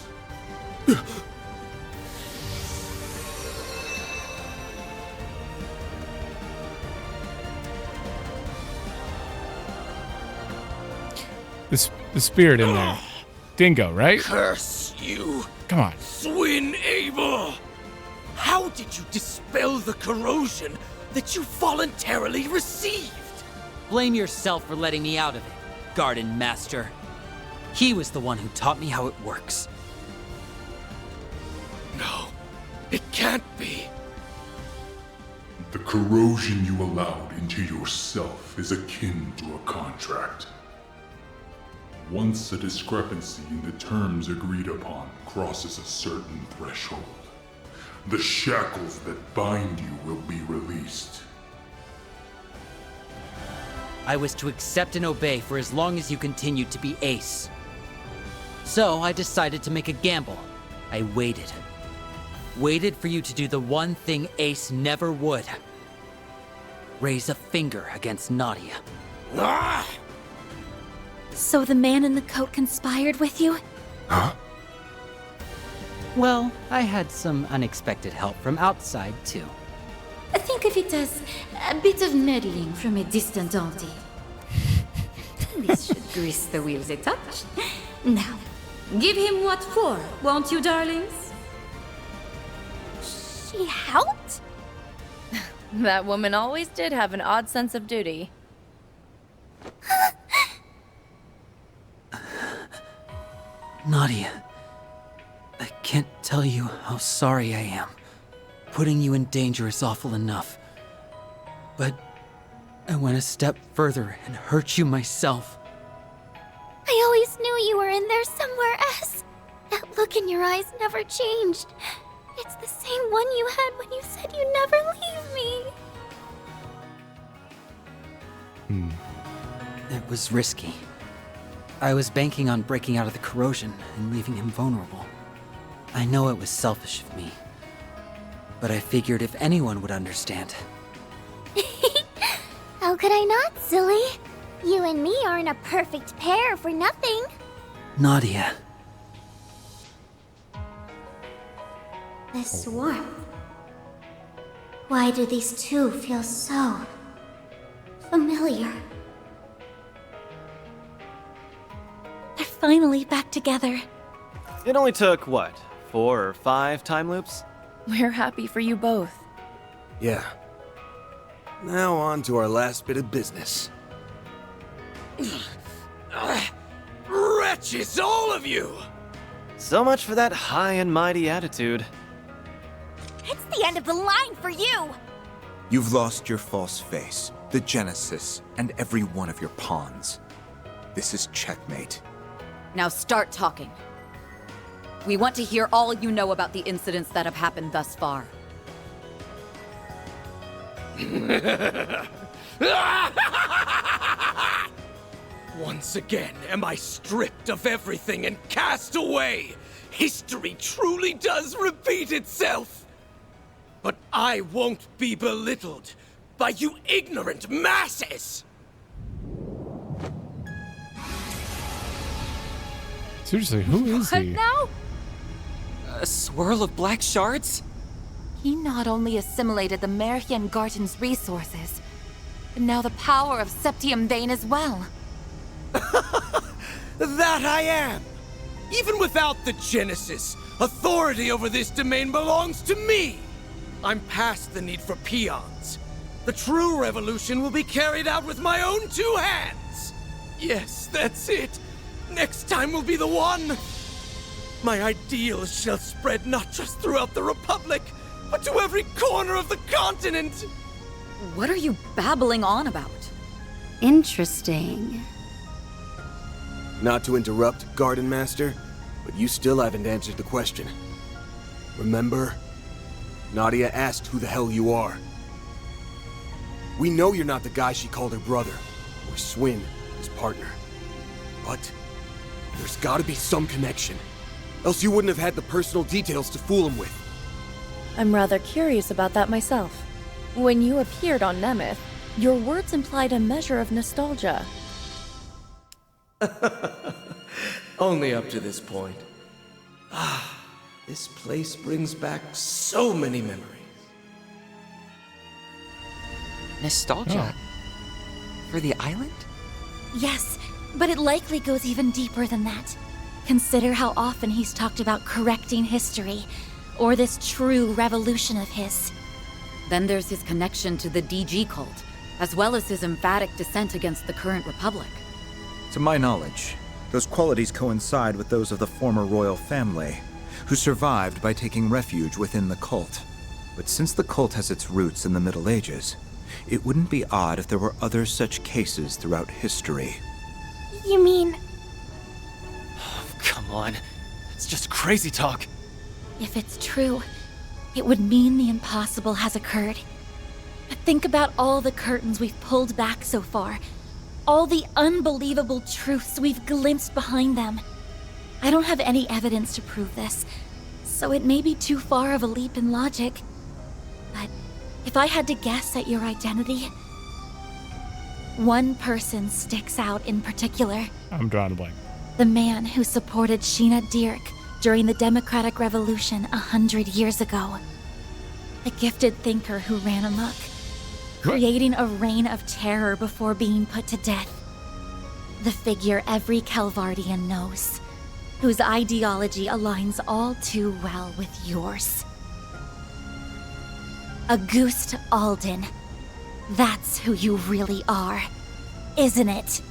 The spirit in there. Dingo, right? Curse you! Come on. Swin Abel! How did you dispel the corrosion that you voluntarily received? Blame yourself for letting me out of it, Garden Master. He was the one who taught me how it works. No, it can't be. The corrosion you allowed into yourself is akin to a contract. Once a discrepancy in the terms agreed upon crosses a certain threshold, the shackles that bind you will be released. I was to accept and obey for as long as you continued to be Ace. So I decided to make a gamble. I waited. Waited for you to do the one thing Ace never would. Raise a finger against Nadia. Ah! So the man in the coat conspired with you? Huh? Well, I had some unexpected help from outside, too. Think of it as a bit of meddling from a distant auntie. This should grease the wheels a touch. Now, give him what for, won't you, darlings? She helped? That woman always did have an odd sense of duty. Nadia, I can't tell you how sorry I am. Putting you in danger is awful enough. But I went a step further and hurt you myself. I always knew you were in there somewhere else. That look in your eyes never changed. It's the same one you had when you said you'd never leave me. It was risky. I was banking on breaking out of the corrosion and leaving him vulnerable. I know it was selfish of me, but I figured if anyone would understand. How could I not, silly? You and me aren't a perfect pair for nothing. Nadia. This warmth. Why do these two feel so familiar? They're finally back together. It only took, what, 4 or 5 time loops? We're happy for you both. Yeah. Now on to our last bit of business. Wretches, all of you! So much for that high and mighty attitude. It's the end of the line for you! You've lost your false face, the Genesis, and every one of your pawns. This is checkmate. Now start talking. We want to hear all you know about the incidents that have happened thus far. Once again am I stripped of everything and cast away. History truly does repeat itself. But I won't be belittled by you ignorant masses! Seriously, who is he? Now? A swirl of black shards? He not only assimilated the Merhian Garden's resources, but now the power of Septium Vein as well. That I am! Even without the Genesis, authority over this domain belongs to me! I'm past the need for peons. The true revolution will be carried out with my own two hands! Yes, that's it! Next time will be the one! My ideals shall spread not just throughout the Republic, but to every corner of the continent! What are you babbling on about? Interesting. Not to interrupt, Garden Master, but you still haven't answered the question. Remember? Nadia asked who the hell you are. We know you're not the guy she called her brother, or Swin, his partner. But there's gotta be some connection. Else you wouldn't have had the personal details to fool him with. I'm rather curious about that myself. When you appeared on Nemeth, your words implied a measure of nostalgia. Only up to this point. Ah, this place brings back so many memories. Nostalgia? For the island? Yes, but it likely goes even deeper than that. Consider how often he's talked about correcting history, or this true revolution of his. Then there's his connection to the DG cult, as well as his emphatic dissent against the current republic. To my knowledge, those qualities coincide with those of the former royal family, who survived by taking refuge within the cult. But since the cult has its roots in the Middle Ages, it wouldn't be odd if there were other such cases throughout history. You mean... Come on. It's just crazy talk. If it's true, it would mean the impossible has occurred. But think about all the curtains we've pulled back so far. All the unbelievable truths we've glimpsed behind them. I don't have any evidence to prove this, so it may be too far of a leap in logic. But if I had to guess at your identity, one person sticks out in particular. I'm drawing a blank. The man who supported Sheena Dirk during the Democratic Revolution 100 years ago. The gifted thinker who ran amok, creating a reign of terror before being put to death. The figure every Calvardian knows, whose ideology aligns all too well with yours. Auguste Alden. That's who you really are, isn't it?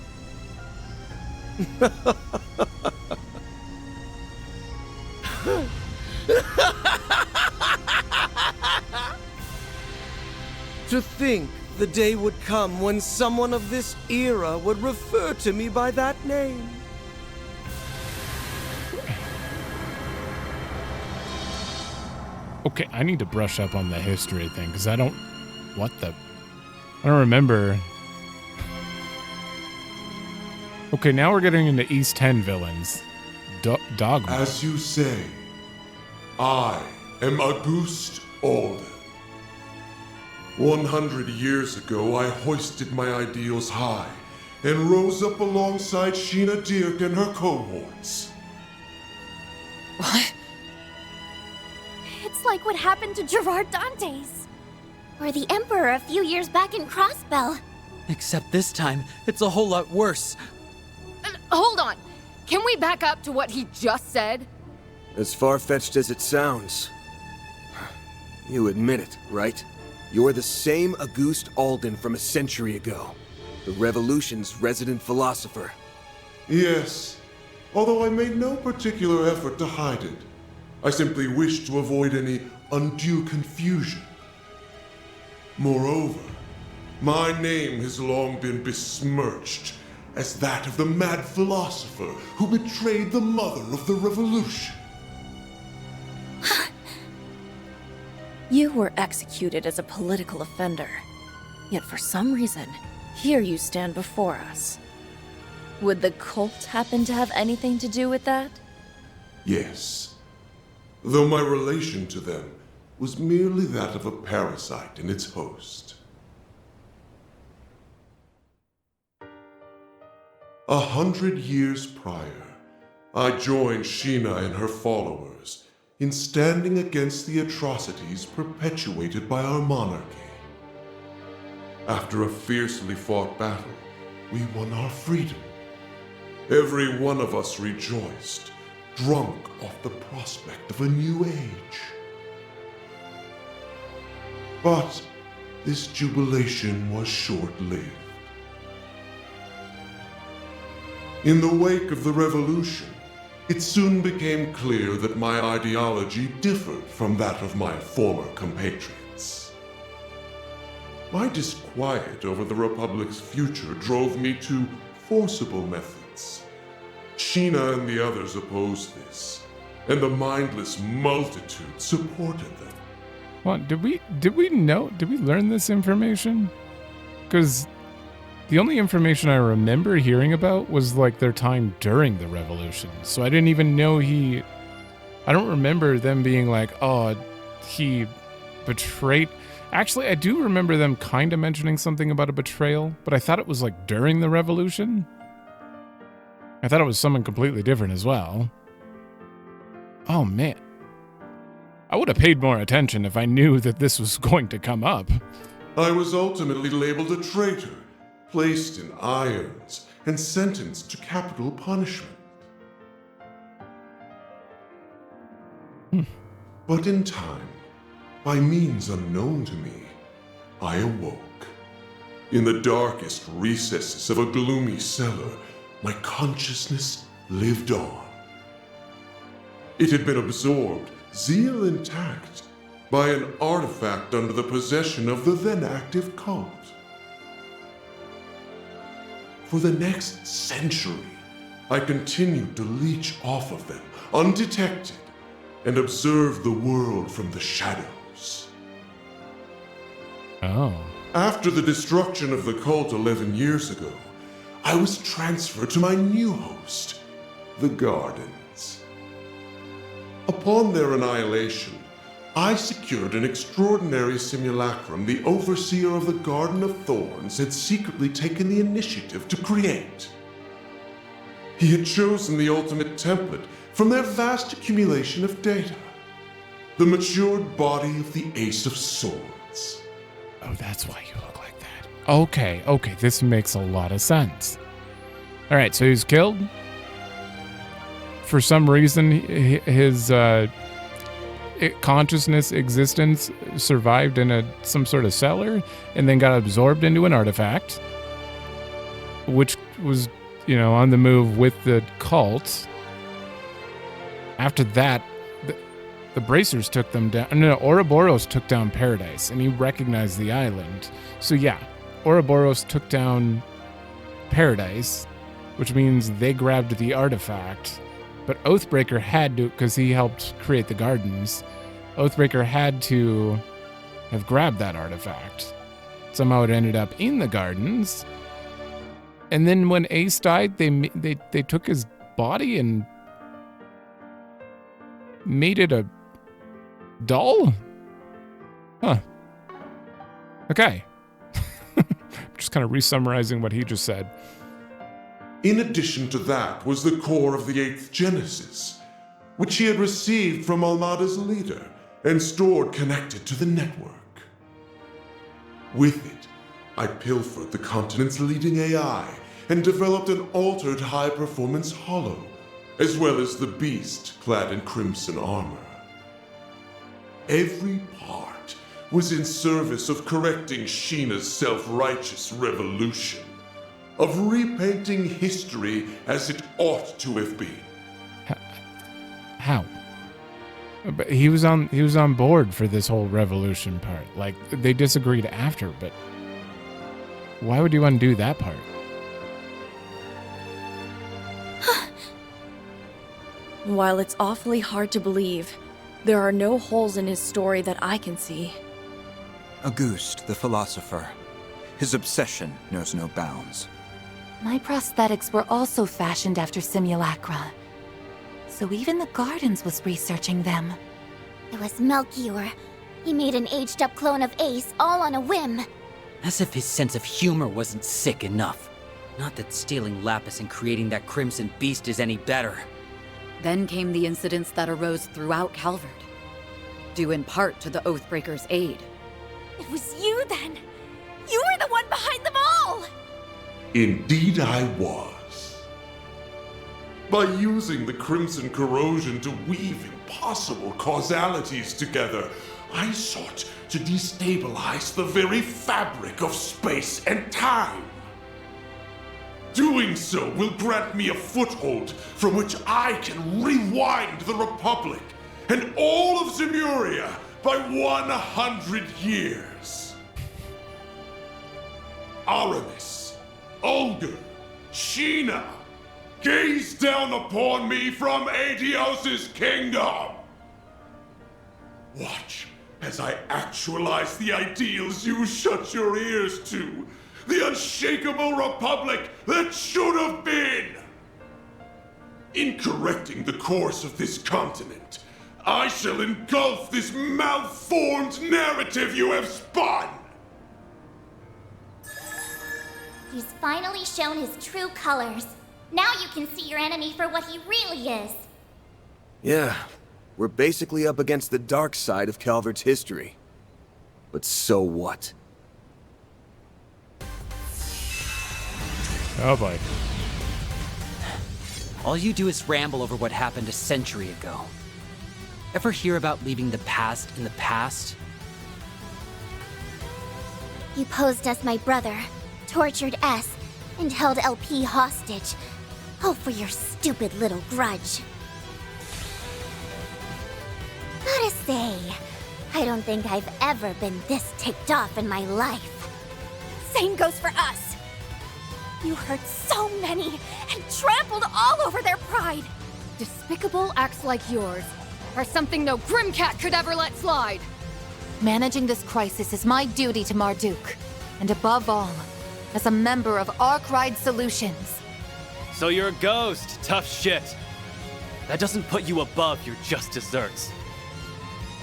To think the day would come when someone of this era would refer to me by that name. Okay, I need to brush up on the history thing, because I don't... I don't remember... Okay, now we're getting into East 10 villains. Dogma. As you say, I am Auguste Alden. 100 years ago, I hoisted my ideals high and rose up alongside Sheena Dirk and her cohorts. What? It's like what happened to Gerard Dantes. Or the Emperor a few years back in Crossbell. Except this time, it's a whole lot worse. Hold on. Can we back up to what he just said? As far-fetched as it sounds. You admit it, right? You're the same Auguste Alden from a century ago. The Revolution's resident philosopher. Yes, although I made no particular effort to hide it. I simply wished to avoid any undue confusion. Moreover, my name has long been besmirched as that of the mad philosopher who betrayed the mother of the revolution. You were executed as a political offender. Yet for some reason, here you stand before us. Would the cult happen to have anything to do with that? Yes, though my relation to them was merely that of a parasite in its host. 100 years prior, I joined Sheena and her followers in standing against the atrocities perpetuated by our monarchy. After a fiercely fought battle, we won our freedom. Every one of us rejoiced, drunk off the prospect of a new age. But this jubilation was short-lived. In the wake of the revolution, it soon became clear that my ideology differed from that of my former compatriots. My disquiet over the Republic's future drove me to forcible methods. Sheena and the others opposed this, and the mindless multitude supported them. What, did we learn this information? Because the only information I remember hearing about was like their time during the revolution. So I didn't even know I don't remember them being like, oh, he betrayed. Actually, I do remember them kind of mentioning something about a betrayal, but I thought it was like during the revolution. I thought it was someone completely different as well. Oh man. I would have paid more attention if I knew that this was going to come up. I was ultimately labeled a traitor, placed in irons, and sentenced to capital punishment. But in time, by means unknown to me, I awoke. In the darkest recesses of a gloomy cellar, my consciousness lived on. It had been absorbed, zeal intact, by an artifact under the possession of the then active cult. For the next century, I continued to leech off of them, undetected, and observe the world from the shadows. Oh. After the destruction of the cult 11 years ago, I was transferred to my new host, the Gardens. Upon their annihilation, I secured an extraordinary simulacrum the overseer of the Garden of Thorns had secretly taken the initiative to create. He had chosen the ultimate template from their vast accumulation of data, the matured body of the Ace of Swords. Oh, that's why you look like that. Okay, this makes a lot of sense. All right, so he was killed. For some reason, his consciousness existence survived in some sort of cellar and then got absorbed into an artifact, which was, on the move with the cult. After that, the Bracers took them down. No, Ouroboros took down Paradise, and he recognized the island. So yeah, Ouroboros took down Paradise, which means they grabbed the artifact. But Oathbreaker had to, because he helped create the gardens, Oathbreaker had to have grabbed that artifact. Somehow it ended up in the gardens. And then when Ace died, they took his body and made it a doll? Huh. Okay. Just kind of re-summarizing what he just said. In addition to that was the core of the 8th Genesis, which he had received from Almata's leader and stored connected to the network. With it, I pilfered the continent's leading AI and developed an altered high-performance hollow, as well as the beast clad in crimson armor. Every part was in service of correcting Sheena's self-righteous revolution, of repainting history as it ought to have been. How? But he was on board for this whole revolution part. Like, they disagreed after, but why would you undo that part? While it's awfully hard to believe, there are no holes in his story that I can see. Auguste, the philosopher. His obsession knows no bounds. My prosthetics were also fashioned after simulacra. So even the Gardens was researching them. It was Melchior. He made an aged-up clone of Ace all on a whim. As if his sense of humor wasn't sick enough. Not that stealing Lapis and creating that Crimson Beast is any better. Then came the incidents that arose throughout Calvard, due in part to the Oathbreakers' aid. It was you then! You were the one behind them all! Indeed I was. By using the Crimson Corrosion to weave impossible causalities together, I sought to destabilize the very fabric of space and time. Doing so will grant me a foothold from which I can rewind the Republic and all of Zemuria by 100 years. Aramis, Ulgar, Sheena, gaze down upon me from Aetios' kingdom. Watch as I actualize the ideals you shut your ears to. The unshakable republic that should have been! In correcting the course of this continent, I shall engulf this malformed narrative you have spun! He's finally shown his true colors. Now you can see your enemy for what he really is. Yeah, we're basically up against the dark side of Calvard's history. But so what? Oh boy. All you do is ramble over what happened a century ago. Ever hear about leaving the past in the past? You posed as my brother, tortured S, and held LP hostage. All for your stupid little grudge. Gotta say, I don't think I've ever been this ticked off in my life. Same goes for us! You hurt so many and trampled all over their pride! Despicable acts like yours are something no Grimcat could ever let slide! Managing this crisis is my duty to Marduk, and above all, as a member of Arkride Solutions. So you're a ghost, tough shit. That doesn't put you above your just desserts.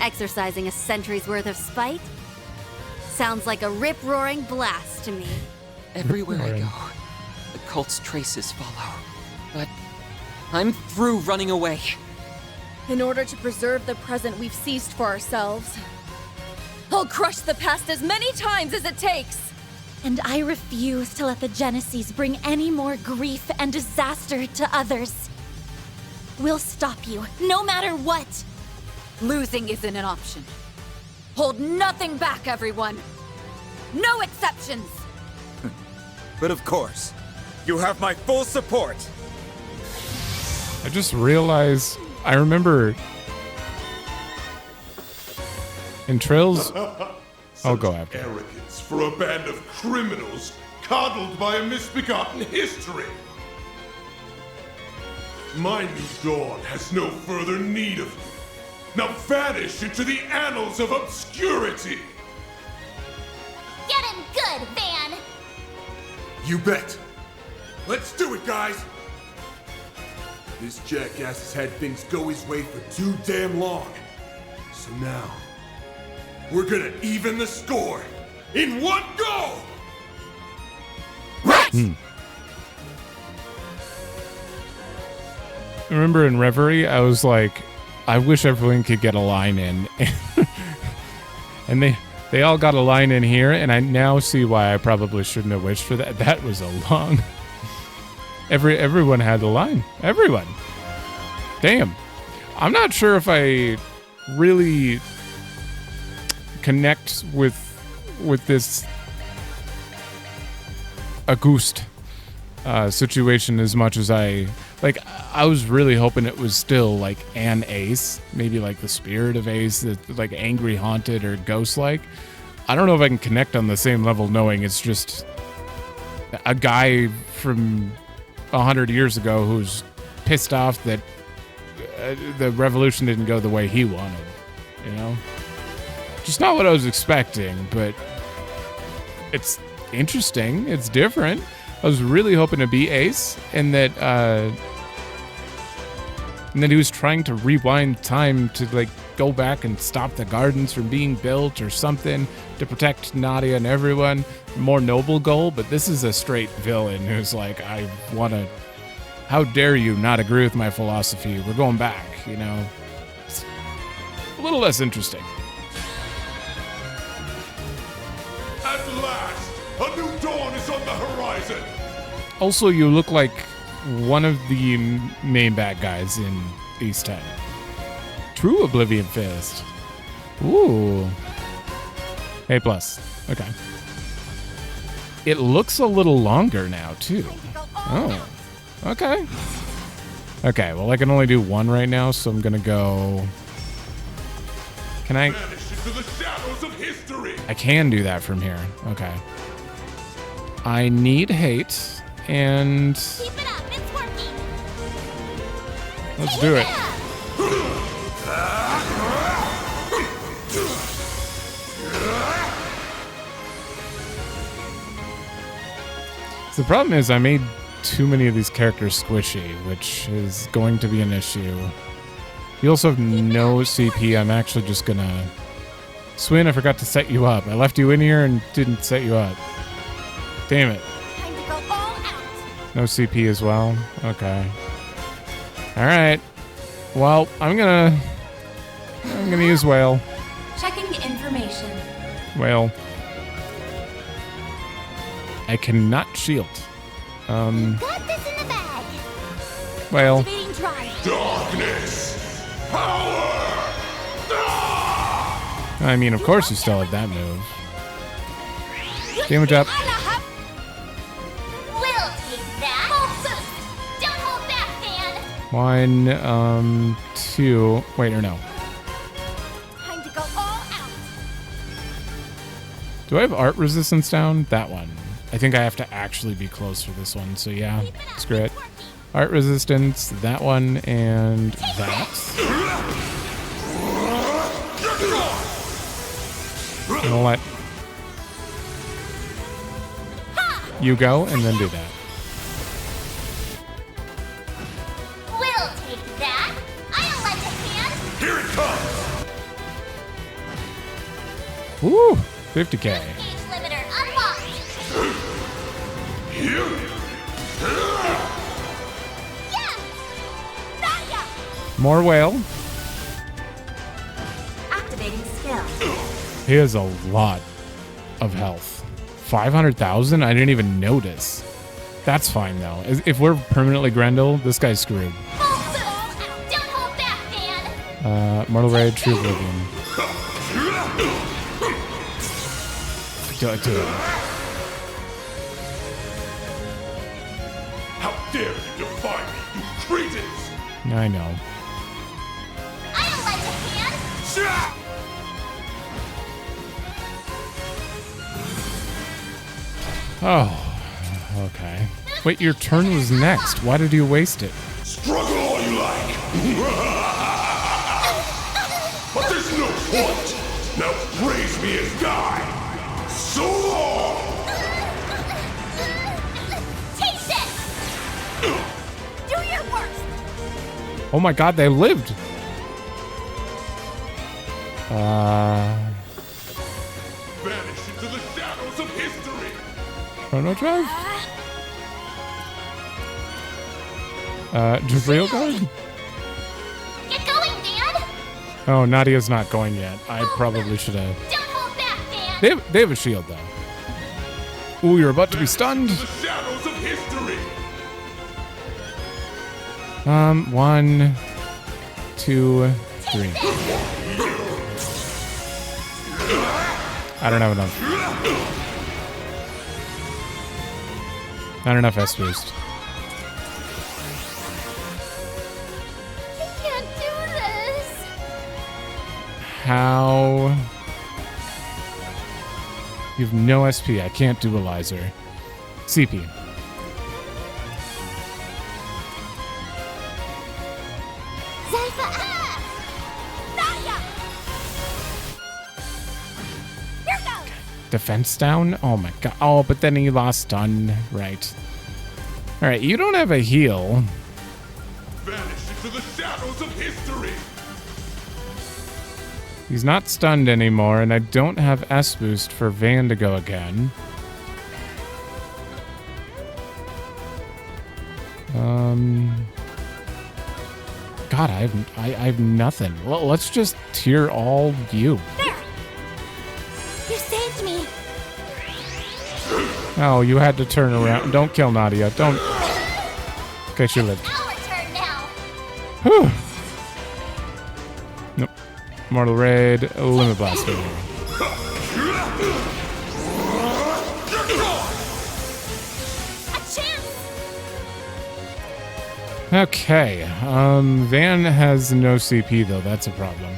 Exercising a century's worth of spite? Sounds like a rip-roaring blast to me. Everywhere I go, the cult's traces follow. But I'm through running away. In order to preserve the present we've seized for ourselves, I'll crush the past as many times as it takes! And I refuse to let the Genesis bring any more grief and disaster to others. We'll stop you, no matter what! Losing isn't an option. Hold nothing back, everyone! No exceptions! But of course, you have my full support! I just realized, I remember in Trails, I'll go after. Arrogance for a band of criminals coddled by a misbegotten history. My new dawn has no further need of you. Now vanish into the annals of obscurity! Get him good, Van! You bet. Let's do it, guys! This jackass has had things go his way for too damn long. So now, we're gonna even the score in one go! Right! I remember in Reverie, I was like, I wish everyone could get a line in. And they all got a line in here, and I now see why I probably shouldn't have wished for that. That was a long... Everyone had a line. Everyone. Damn. I'm not sure if I really connect with this Auguste situation as much as I was really hoping it was still like an Ace, maybe like the spirit of Ace, that like angry, haunted, or ghost-like. I don't know if I can connect on the same level knowing it's just a guy from 100 years ago who's pissed off that the revolution didn't go the way he wanted, you know? Just not what I was expecting, but it's interesting. It's different. I was really hoping to be Ace, and that he was trying to rewind time to like go back and stop the gardens from being built or something to protect Nadia and everyone. More noble goal, but this is a straight villain who's like, I want to How dare you not agree with my philosophy? We're going back, you know? It's a little less interesting. At last, a new dawn is on the horizon. Also, you look like one of the main bad guys in East 10. True Oblivion Fist. Ooh. A+. Okay. It looks a little longer now, too. Oh. Okay. Okay, well, I can only do one right now, so I'm gonna go... Can I... I can do that from here. Okay. I need hate, and... Keep it up, it's working. Let's do it. The problem is I made too many of these characters squishy, which is going to be an issue. You also have no CP. I'm actually just gonna... Swin, I forgot to set you up. I left you in here and didn't set you up. Damn it. No CP as well? Okay. Alright. Well, I'm gonna use Whale. Checking information. Whale. I cannot shield. Got this in the bag. Well. Activating drive. Darkness! Power! I mean, of course you still have that move. Damage up. We'll take that. Don't hold back, fan. 1, 2. Wait, or no. Time to go all out. Do I have art resistance down? That one. I think I have to actually be close for this one, so yeah, screw it. Art resistance, that one, and that. I'm gonna let you go, and then do that. We'll take that. I'll lend a hand. Here it comes! Woo! 50k. Gauge limiter unlocked. More whale. Activating skill. He has a lot of health. 500,000? I didn't even notice. That's fine, though. If we're permanently Grendel, this guy's screwed. Mortal Raid, True Oblivion. Do it. How dare you defy me, you cretins! I know. I'll lend a hand. Oh, okay. Wait, your turn was next. Why did you waste it? Struggle all you like! But there's no point! Now praise me as Guy! So long! Take this! Do your worst! Oh my god, they lived! Vanish into the shadows of history! Chrono Drive? Jabril Guard? Get going, Dan! Oh, Nadia's not going yet. I probably should have. Don't hold back, Dan! They have a shield, though. Ooh, you're about to be stunned. The shadows of history! 1, 2, 3. I don't have enough. Not enough S boost. I can't do this! How? You have no SP. I can't dualizer. CP. Defense down? Oh my god. Oh, but then he lost stun. Right. Alright, you don't have a heal. Vanish into the shadows of history! He's not stunned anymore, and I don't have S boost for Van to go again. God, I have nothing. Well, let's just tier all you. There! You saved me! Oh, you had to turn around. Don't kill Nadia. Don't. Okay, she lived. Our turn now! Whew. Nope. Mortal Raid, Limit Blaster. Okay, Van has no CP though, that's a problem.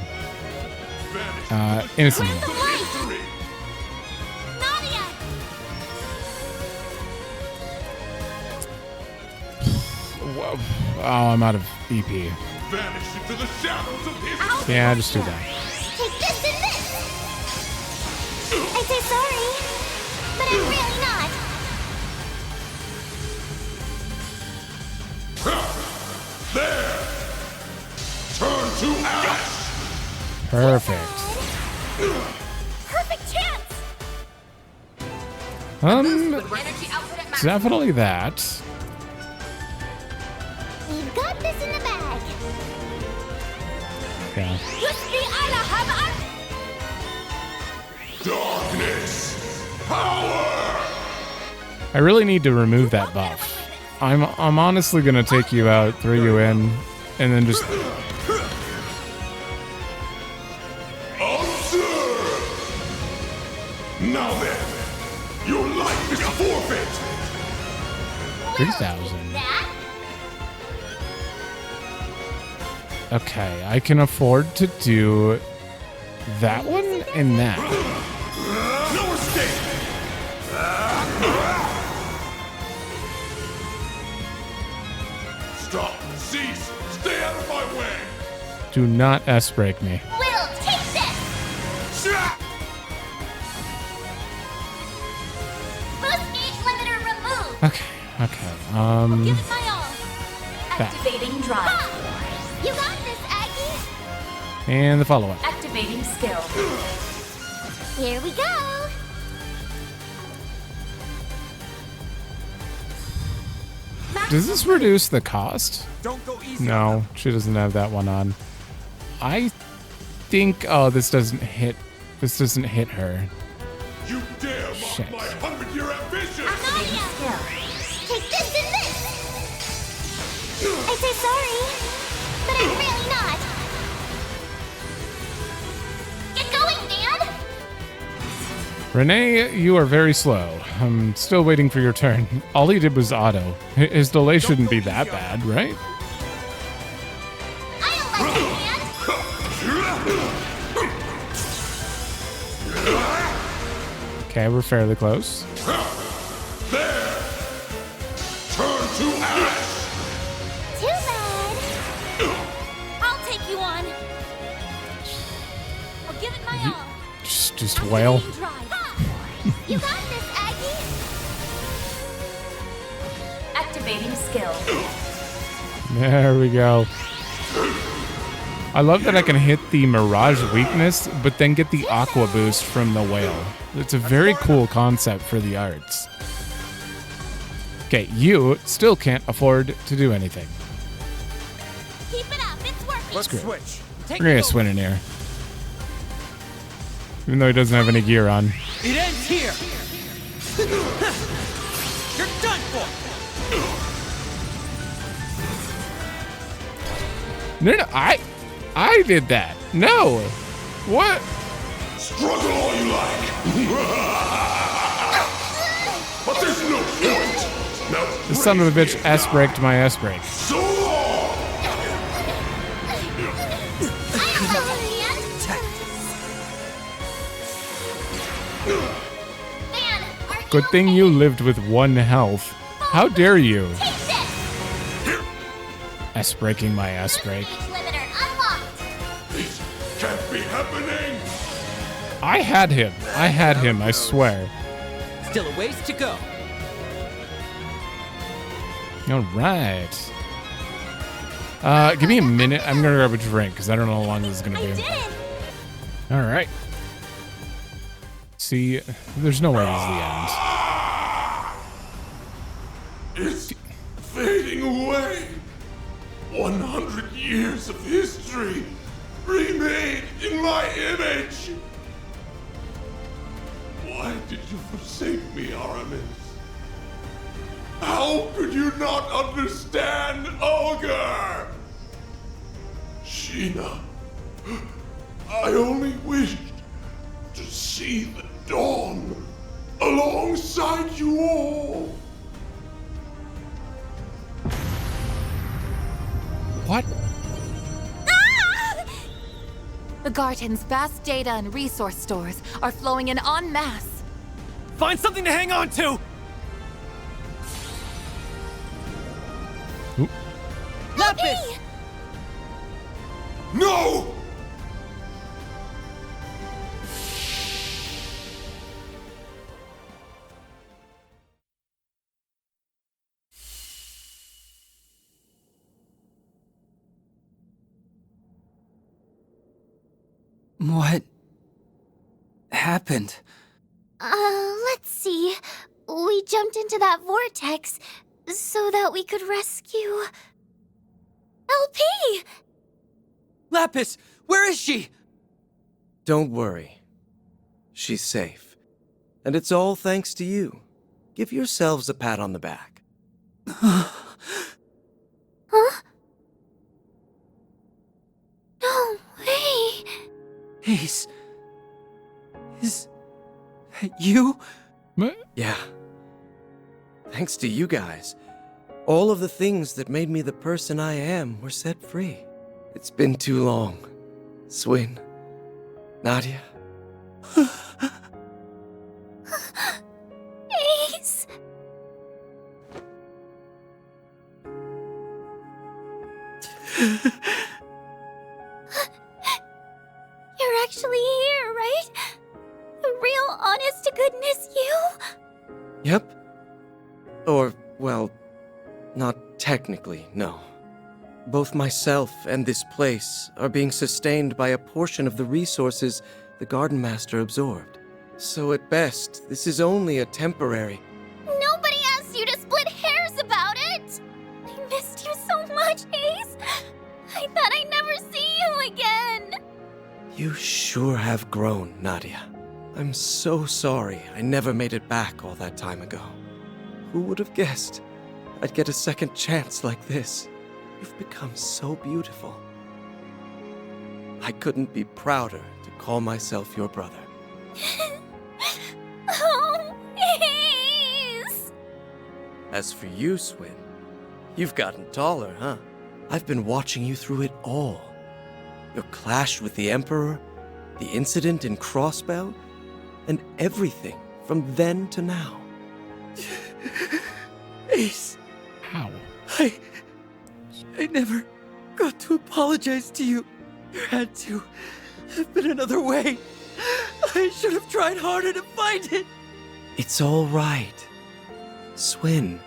Innocent. Whoa. Oh, I'm out of EP. Vanish into the shadows of history. Yeah, just do that. Take this and this! I say sorry, but I'm really not. There! Turn to ash! Perfect. Perfect chance! Definitely that. We've got this in the bag. Okay. Darkness! Power! I really need to remove that buff. I'm honestly gonna take you out, throw you in, and then just. Observe! Now then, your life is forfeit! 3,000. Okay, I can afford to do that one and that. No escape! Stop! Cease! Stay out of my way! Do not S-break me. We'll take this! Boost gauge limiter removed! Okay. Give it my all! That. Activating drive. You got this, Aggie! And the follow-up. Activating skill. Here we go! Does this reduce the cost? Don't go easy. No, she doesn't have that one on. I think. Oh, this doesn't hit. This doesn't hit her. You dare mock my 100-year ambition! Take this and this! I say sorry, but I'm really not. Get going, Dan! Renee, you are very slow. I'm still waiting for your turn. All he did was auto. His delay shouldn't be that bad, right? Okay, we're fairly close. There! Turn to ash! Too bad. I'll take you on. I'll give it my all. Just wail. You got this, Aggie. Activating skill. There we go. I love that I can hit the Mirage weakness, but then get the Aqua boost from the whale. It's a very cool concept for the arts. Okay, you still can't afford to do anything. Keep it up, it's working. Let's Screw it. switch. We're gonna swing in here. Even though he doesn't have any gear on. It ends here. You're done for. No, I did that. No. What? Struggle all you like. But there's no point. Now, The son of a bitch S-braked my S-brake. so long. Good thing you lived with 1 health. How dare you? S-braking my S-brake. This can't be happening. I had him, I swear. Still a ways to go. All right. Give me a minute. I'm gonna grab a drink because I don't know how long this is gonna be. All right. See, there's no way this is the end. It's fading away. 100 years of history remade in my image. Why did you forsake me, Aramis? How could you not understand Olga? Sheena, I only wished to see the dawn alongside you all. What? The Garden's vast data and resource stores are flowing in en masse. Find something to hang on to! Lapis! No! What happened? Let's see. We jumped into that vortex so that we could rescue... LP! Lapis, where is she? Don't worry. She's safe. And it's all thanks to you. Give yourselves a pat on the back. Huh? No way! Ace... Is... that you? Yeah. Thanks to you guys. All of the things that made me the person I am were set free. It's been too long. Swin. Nadia. Ace! You're actually here, right? The real honest-to-goodness you? Yep. Or, well, not technically, no. Both myself and this place are being sustained by a portion of the resources the Garden Master absorbed. So at best, this is only a temporary... Nobody asked you to split hairs about it! I missed you so much, Ace! I thought I'd never see you again! You sure have grown, Nadia. I'm so sorry I never made it back all that time ago. Who would have guessed I'd get a second chance like this? You've become so beautiful. I couldn't be prouder to call myself your brother. Oh, Ace! As for you, Swin, you've gotten taller, huh? I've been watching you through it all. Your clash with the Emperor, the incident in Crossbell, and everything from then to now. Ace. How? I never got to apologize to you. There had to have been another way. I should have tried harder to find it. It's all right. Swin,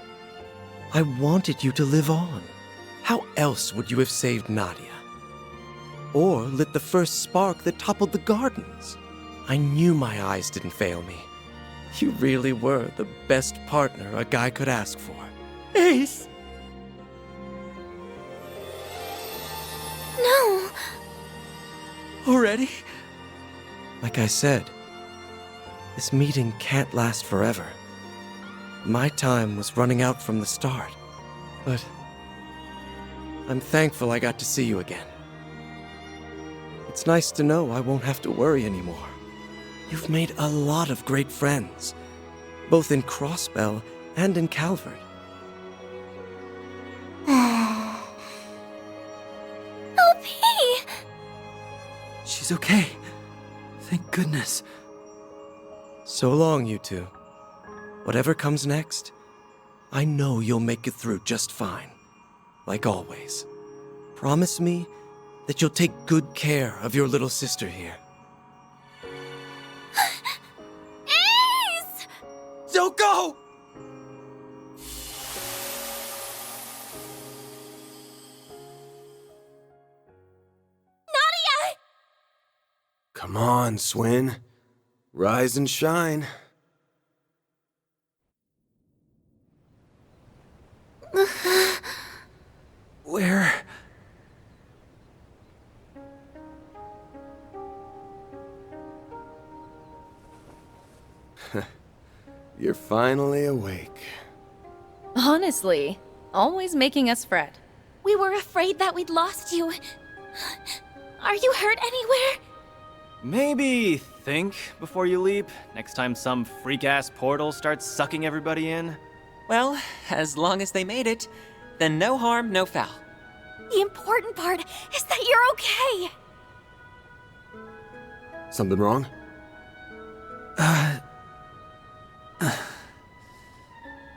I wanted you to live on. How else would you have saved Nadia? Or lit the first spark that toppled the gardens? I knew my eyes didn't fail me. You really were the best partner a guy could ask for. Ace! No. Already? Like I said, this meeting can't last forever. My time was running out from the start, but I'm thankful I got to see you again. It's nice to know I won't have to worry anymore. You've made a lot of great friends, both in Crossbell and in Calvard. LP! She's okay. Thank goodness. So long, you two. Whatever comes next, I know you'll make it through just fine. Like always. Promise me that you'll take good care of your little sister here. Ace! Don't go! Nadia! Come on, Swin. Rise and shine. Where You're finally awake. Honestly, always making us fret. We were afraid that we'd lost you. Are you hurt anywhere? Maybe think before you leap, next time some freak-ass portal starts sucking everybody in. Well, as long as they made it, then no harm, no foul. The important part is that you're okay. Something wrong?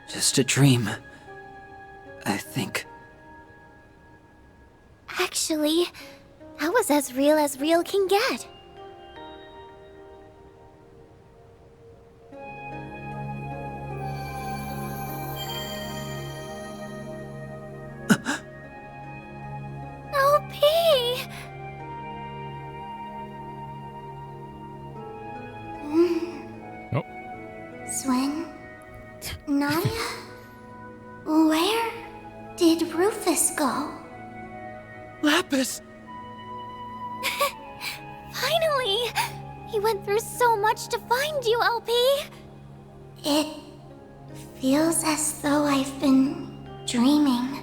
Just a dream, I think. Actually, that was as real can get. LP! Nope. Swin? Nadia? Where did Rufus go? Lapis! Finally! He went through so much to find you, LP! It feels as though I've been dreaming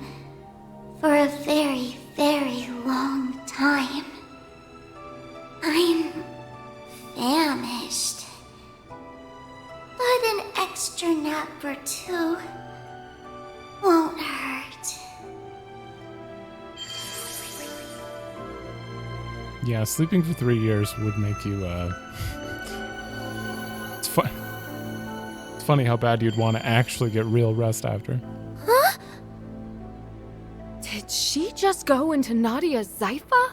for a very, very long time. I'm famished. But an extra nap or two won't hurt. Yeah, sleeping for 3 years would make you, It's funny how bad you'd want to actually get real rest after. Huh? Did she just go into Nadia's Zypha?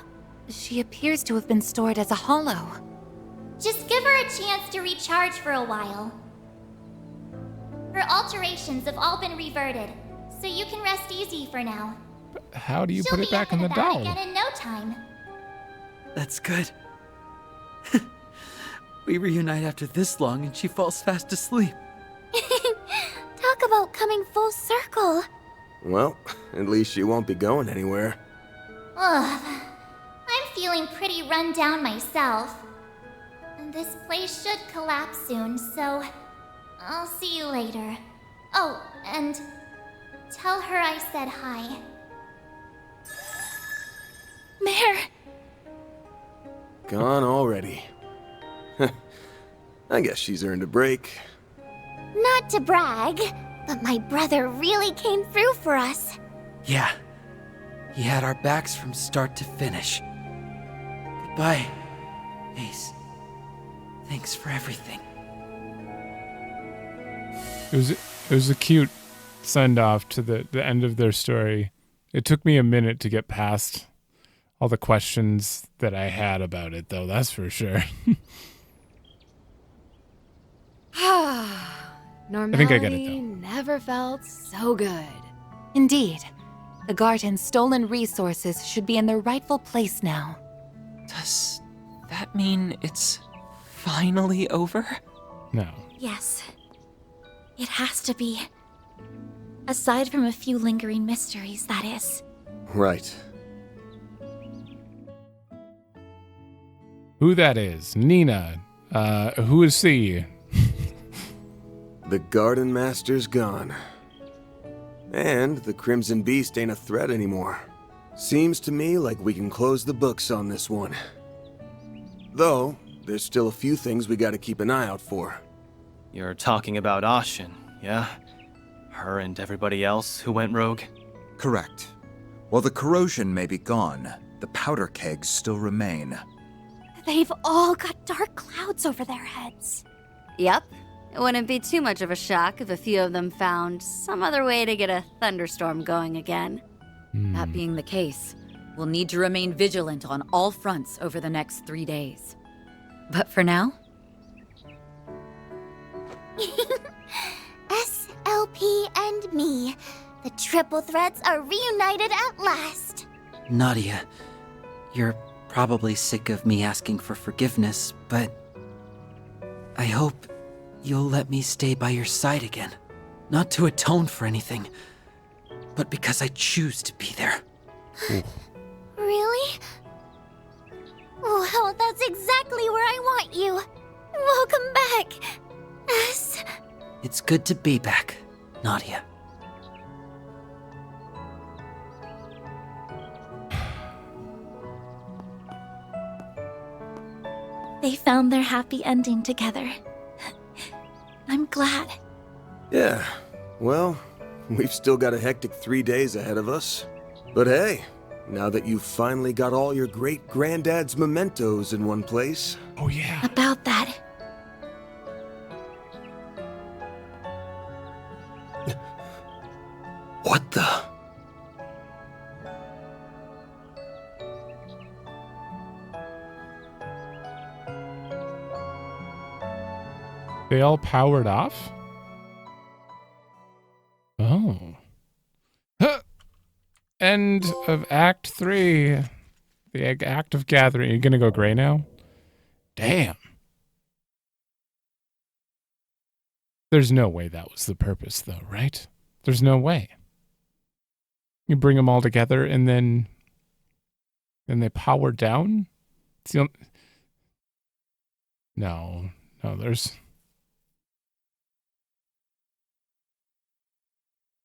She appears to have been stored as a hollow. Just give her a chance to recharge for a while. Her alterations have all been reverted, so you can rest easy for now. How do you She'll put it be back up in the and about doll? again in no time. That's good. We reunite after this long and she falls fast asleep. Talk about coming full circle. Well, at least she won't be going anywhere. Ugh. I'm feeling pretty run down myself. And this place should collapse soon, so I'll see you later. Oh, and tell her I said hi. Mare! Gone already. I guess she's earned a break. Not to brag, but my brother really came through for us. Yeah. He had our backs from start to finish. Goodbye, Ace. Thanks for everything. It was a cute send-off to the end of their story. It took me a minute to get past all the questions that I had about it, though, that's for sure. Normality think I get it, though. never felt so good. Indeed. The garden's stolen resources should be in their rightful place now. Does that mean it's finally over? No. Yes. It has to be. Aside from a few lingering mysteries, that is. Right. Who that is? Nina. Who is she? The Garden Master's gone. And the Crimson Beast ain't a threat anymore. Seems to me like we can close the books on this one. Though, there's still a few things we gotta keep an eye out for. You're talking about Ashin, yeah? Her and everybody else who went rogue? Correct. While the corrosion may be gone, the powder kegs still remain. They've all got dark clouds over their heads. Yep. It wouldn't be too much of a shock if a few of them found some other way to get a thunderstorm going again. That being the case, we'll need to remain vigilant on all fronts over the next 3 days. But for now, SLP and me. The triple threats are reunited at last. Nadia, you're probably sick of me asking for forgiveness, but I hope you'll let me stay by your side again. Not to atone for anything, but because I choose to be there. Really? Well, that's exactly where I want you. Welcome back. It's good to be back, Nadia. They found their happy ending together. I'm glad. Yeah, well, we've still got a hectic 3 days ahead of us. But hey, now that you've finally got all your great-granddad's mementos in one place... Oh yeah. About that... What the... They all powered off? Oh. Huh. End of Act 3. The act of gathering. Are you gonna go gray now? Damn. There's no way that was the purpose, though, right? There's no way. You bring them all together and then they power down? It's the No, there's...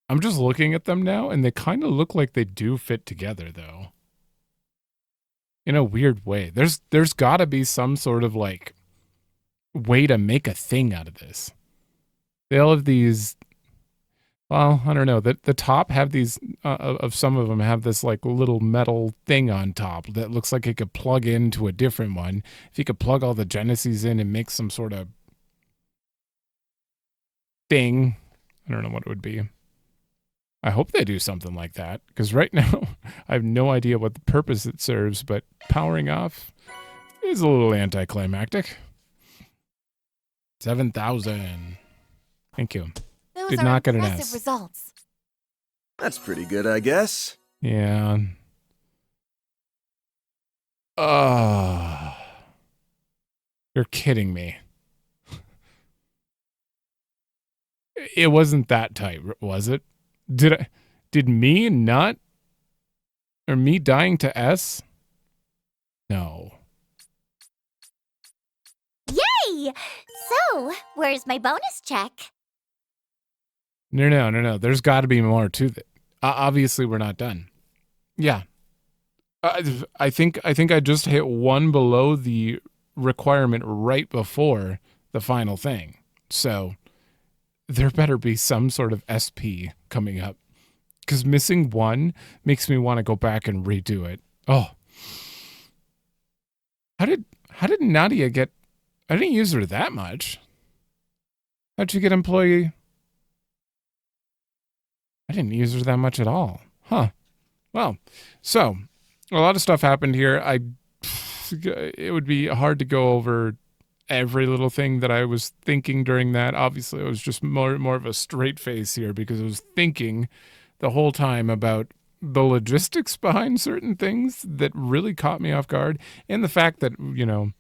I'm just looking at them now, and they kind of look like they do fit together, though. In a weird way. There's got to be some sort of, like, way to make a thing out of this. They all have these... Well, I don't know. The top have these... of some of them have this, like, little metal thing on top that looks like it could plug into a different one. If you could plug all the Genesis in and make some sort of... thing. I don't know what it would be. I hope they do something like that, because right now I have no idea what the purpose it serves, but powering off is a little anticlimactic. 7,000. Thank you. Those Did are not get an impressive S. results. That's pretty good, I guess. Yeah. You're kidding me. It wasn't that tight, was it? Did me not, or me dying to S? No. Yay! So, where's my bonus check? No. There's got to be more to that. Obviously, we're not done. Yeah. I think I just hit one below the requirement right before the final thing. So there better be some sort of SP coming up, because missing one makes me want to go back and redo it. Oh, how did Nadia get? I didn't use her that much. How'd she get employee? I didn't use her that much at all. Huh. Well, so a lot of stuff happened here. It would be hard to go over every little thing that I was thinking during that. Obviously, I was just more of a straight face here because I was thinking the whole time about the logistics behind certain things that really caught me off guard, and the fact that, you know,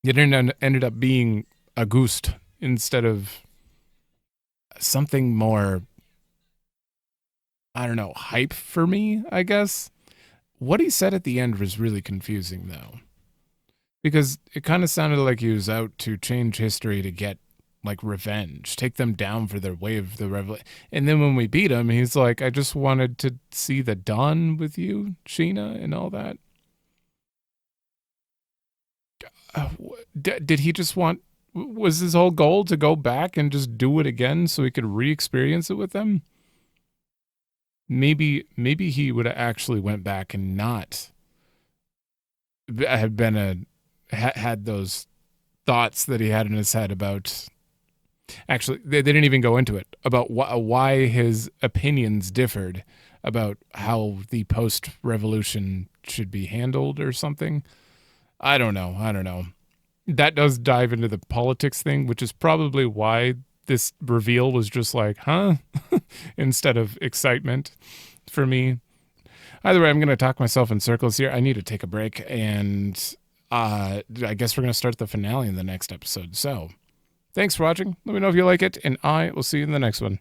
it ended up being a ghost instead of something more, I don't know, hype for me, I guess. What he said at the end was really confusing, though, because it kind of sounded like he was out to change history to get, like, revenge, take them down for their way of the revolution. And then when we beat him, he's like, I just wanted to see the dawn with you, Sheena, and all that. Did he just want, was his whole goal to go back and just do it again so he could re-experience it with them? Maybe he would have actually went back and not have been had those thoughts that he had in his head about. Actually, they didn't even go into it about why his opinions differed about how the post-revolution should be handled or something. I don't know. That does dive into the politics thing, which is probably why this reveal was just like, huh? Instead of excitement for me. Either way, I'm going to talk myself in circles here. I need to take a break, and I guess we're going to start the finale in the next episode. So, thanks for watching. Let me know if you like it, and I will see you in the next one.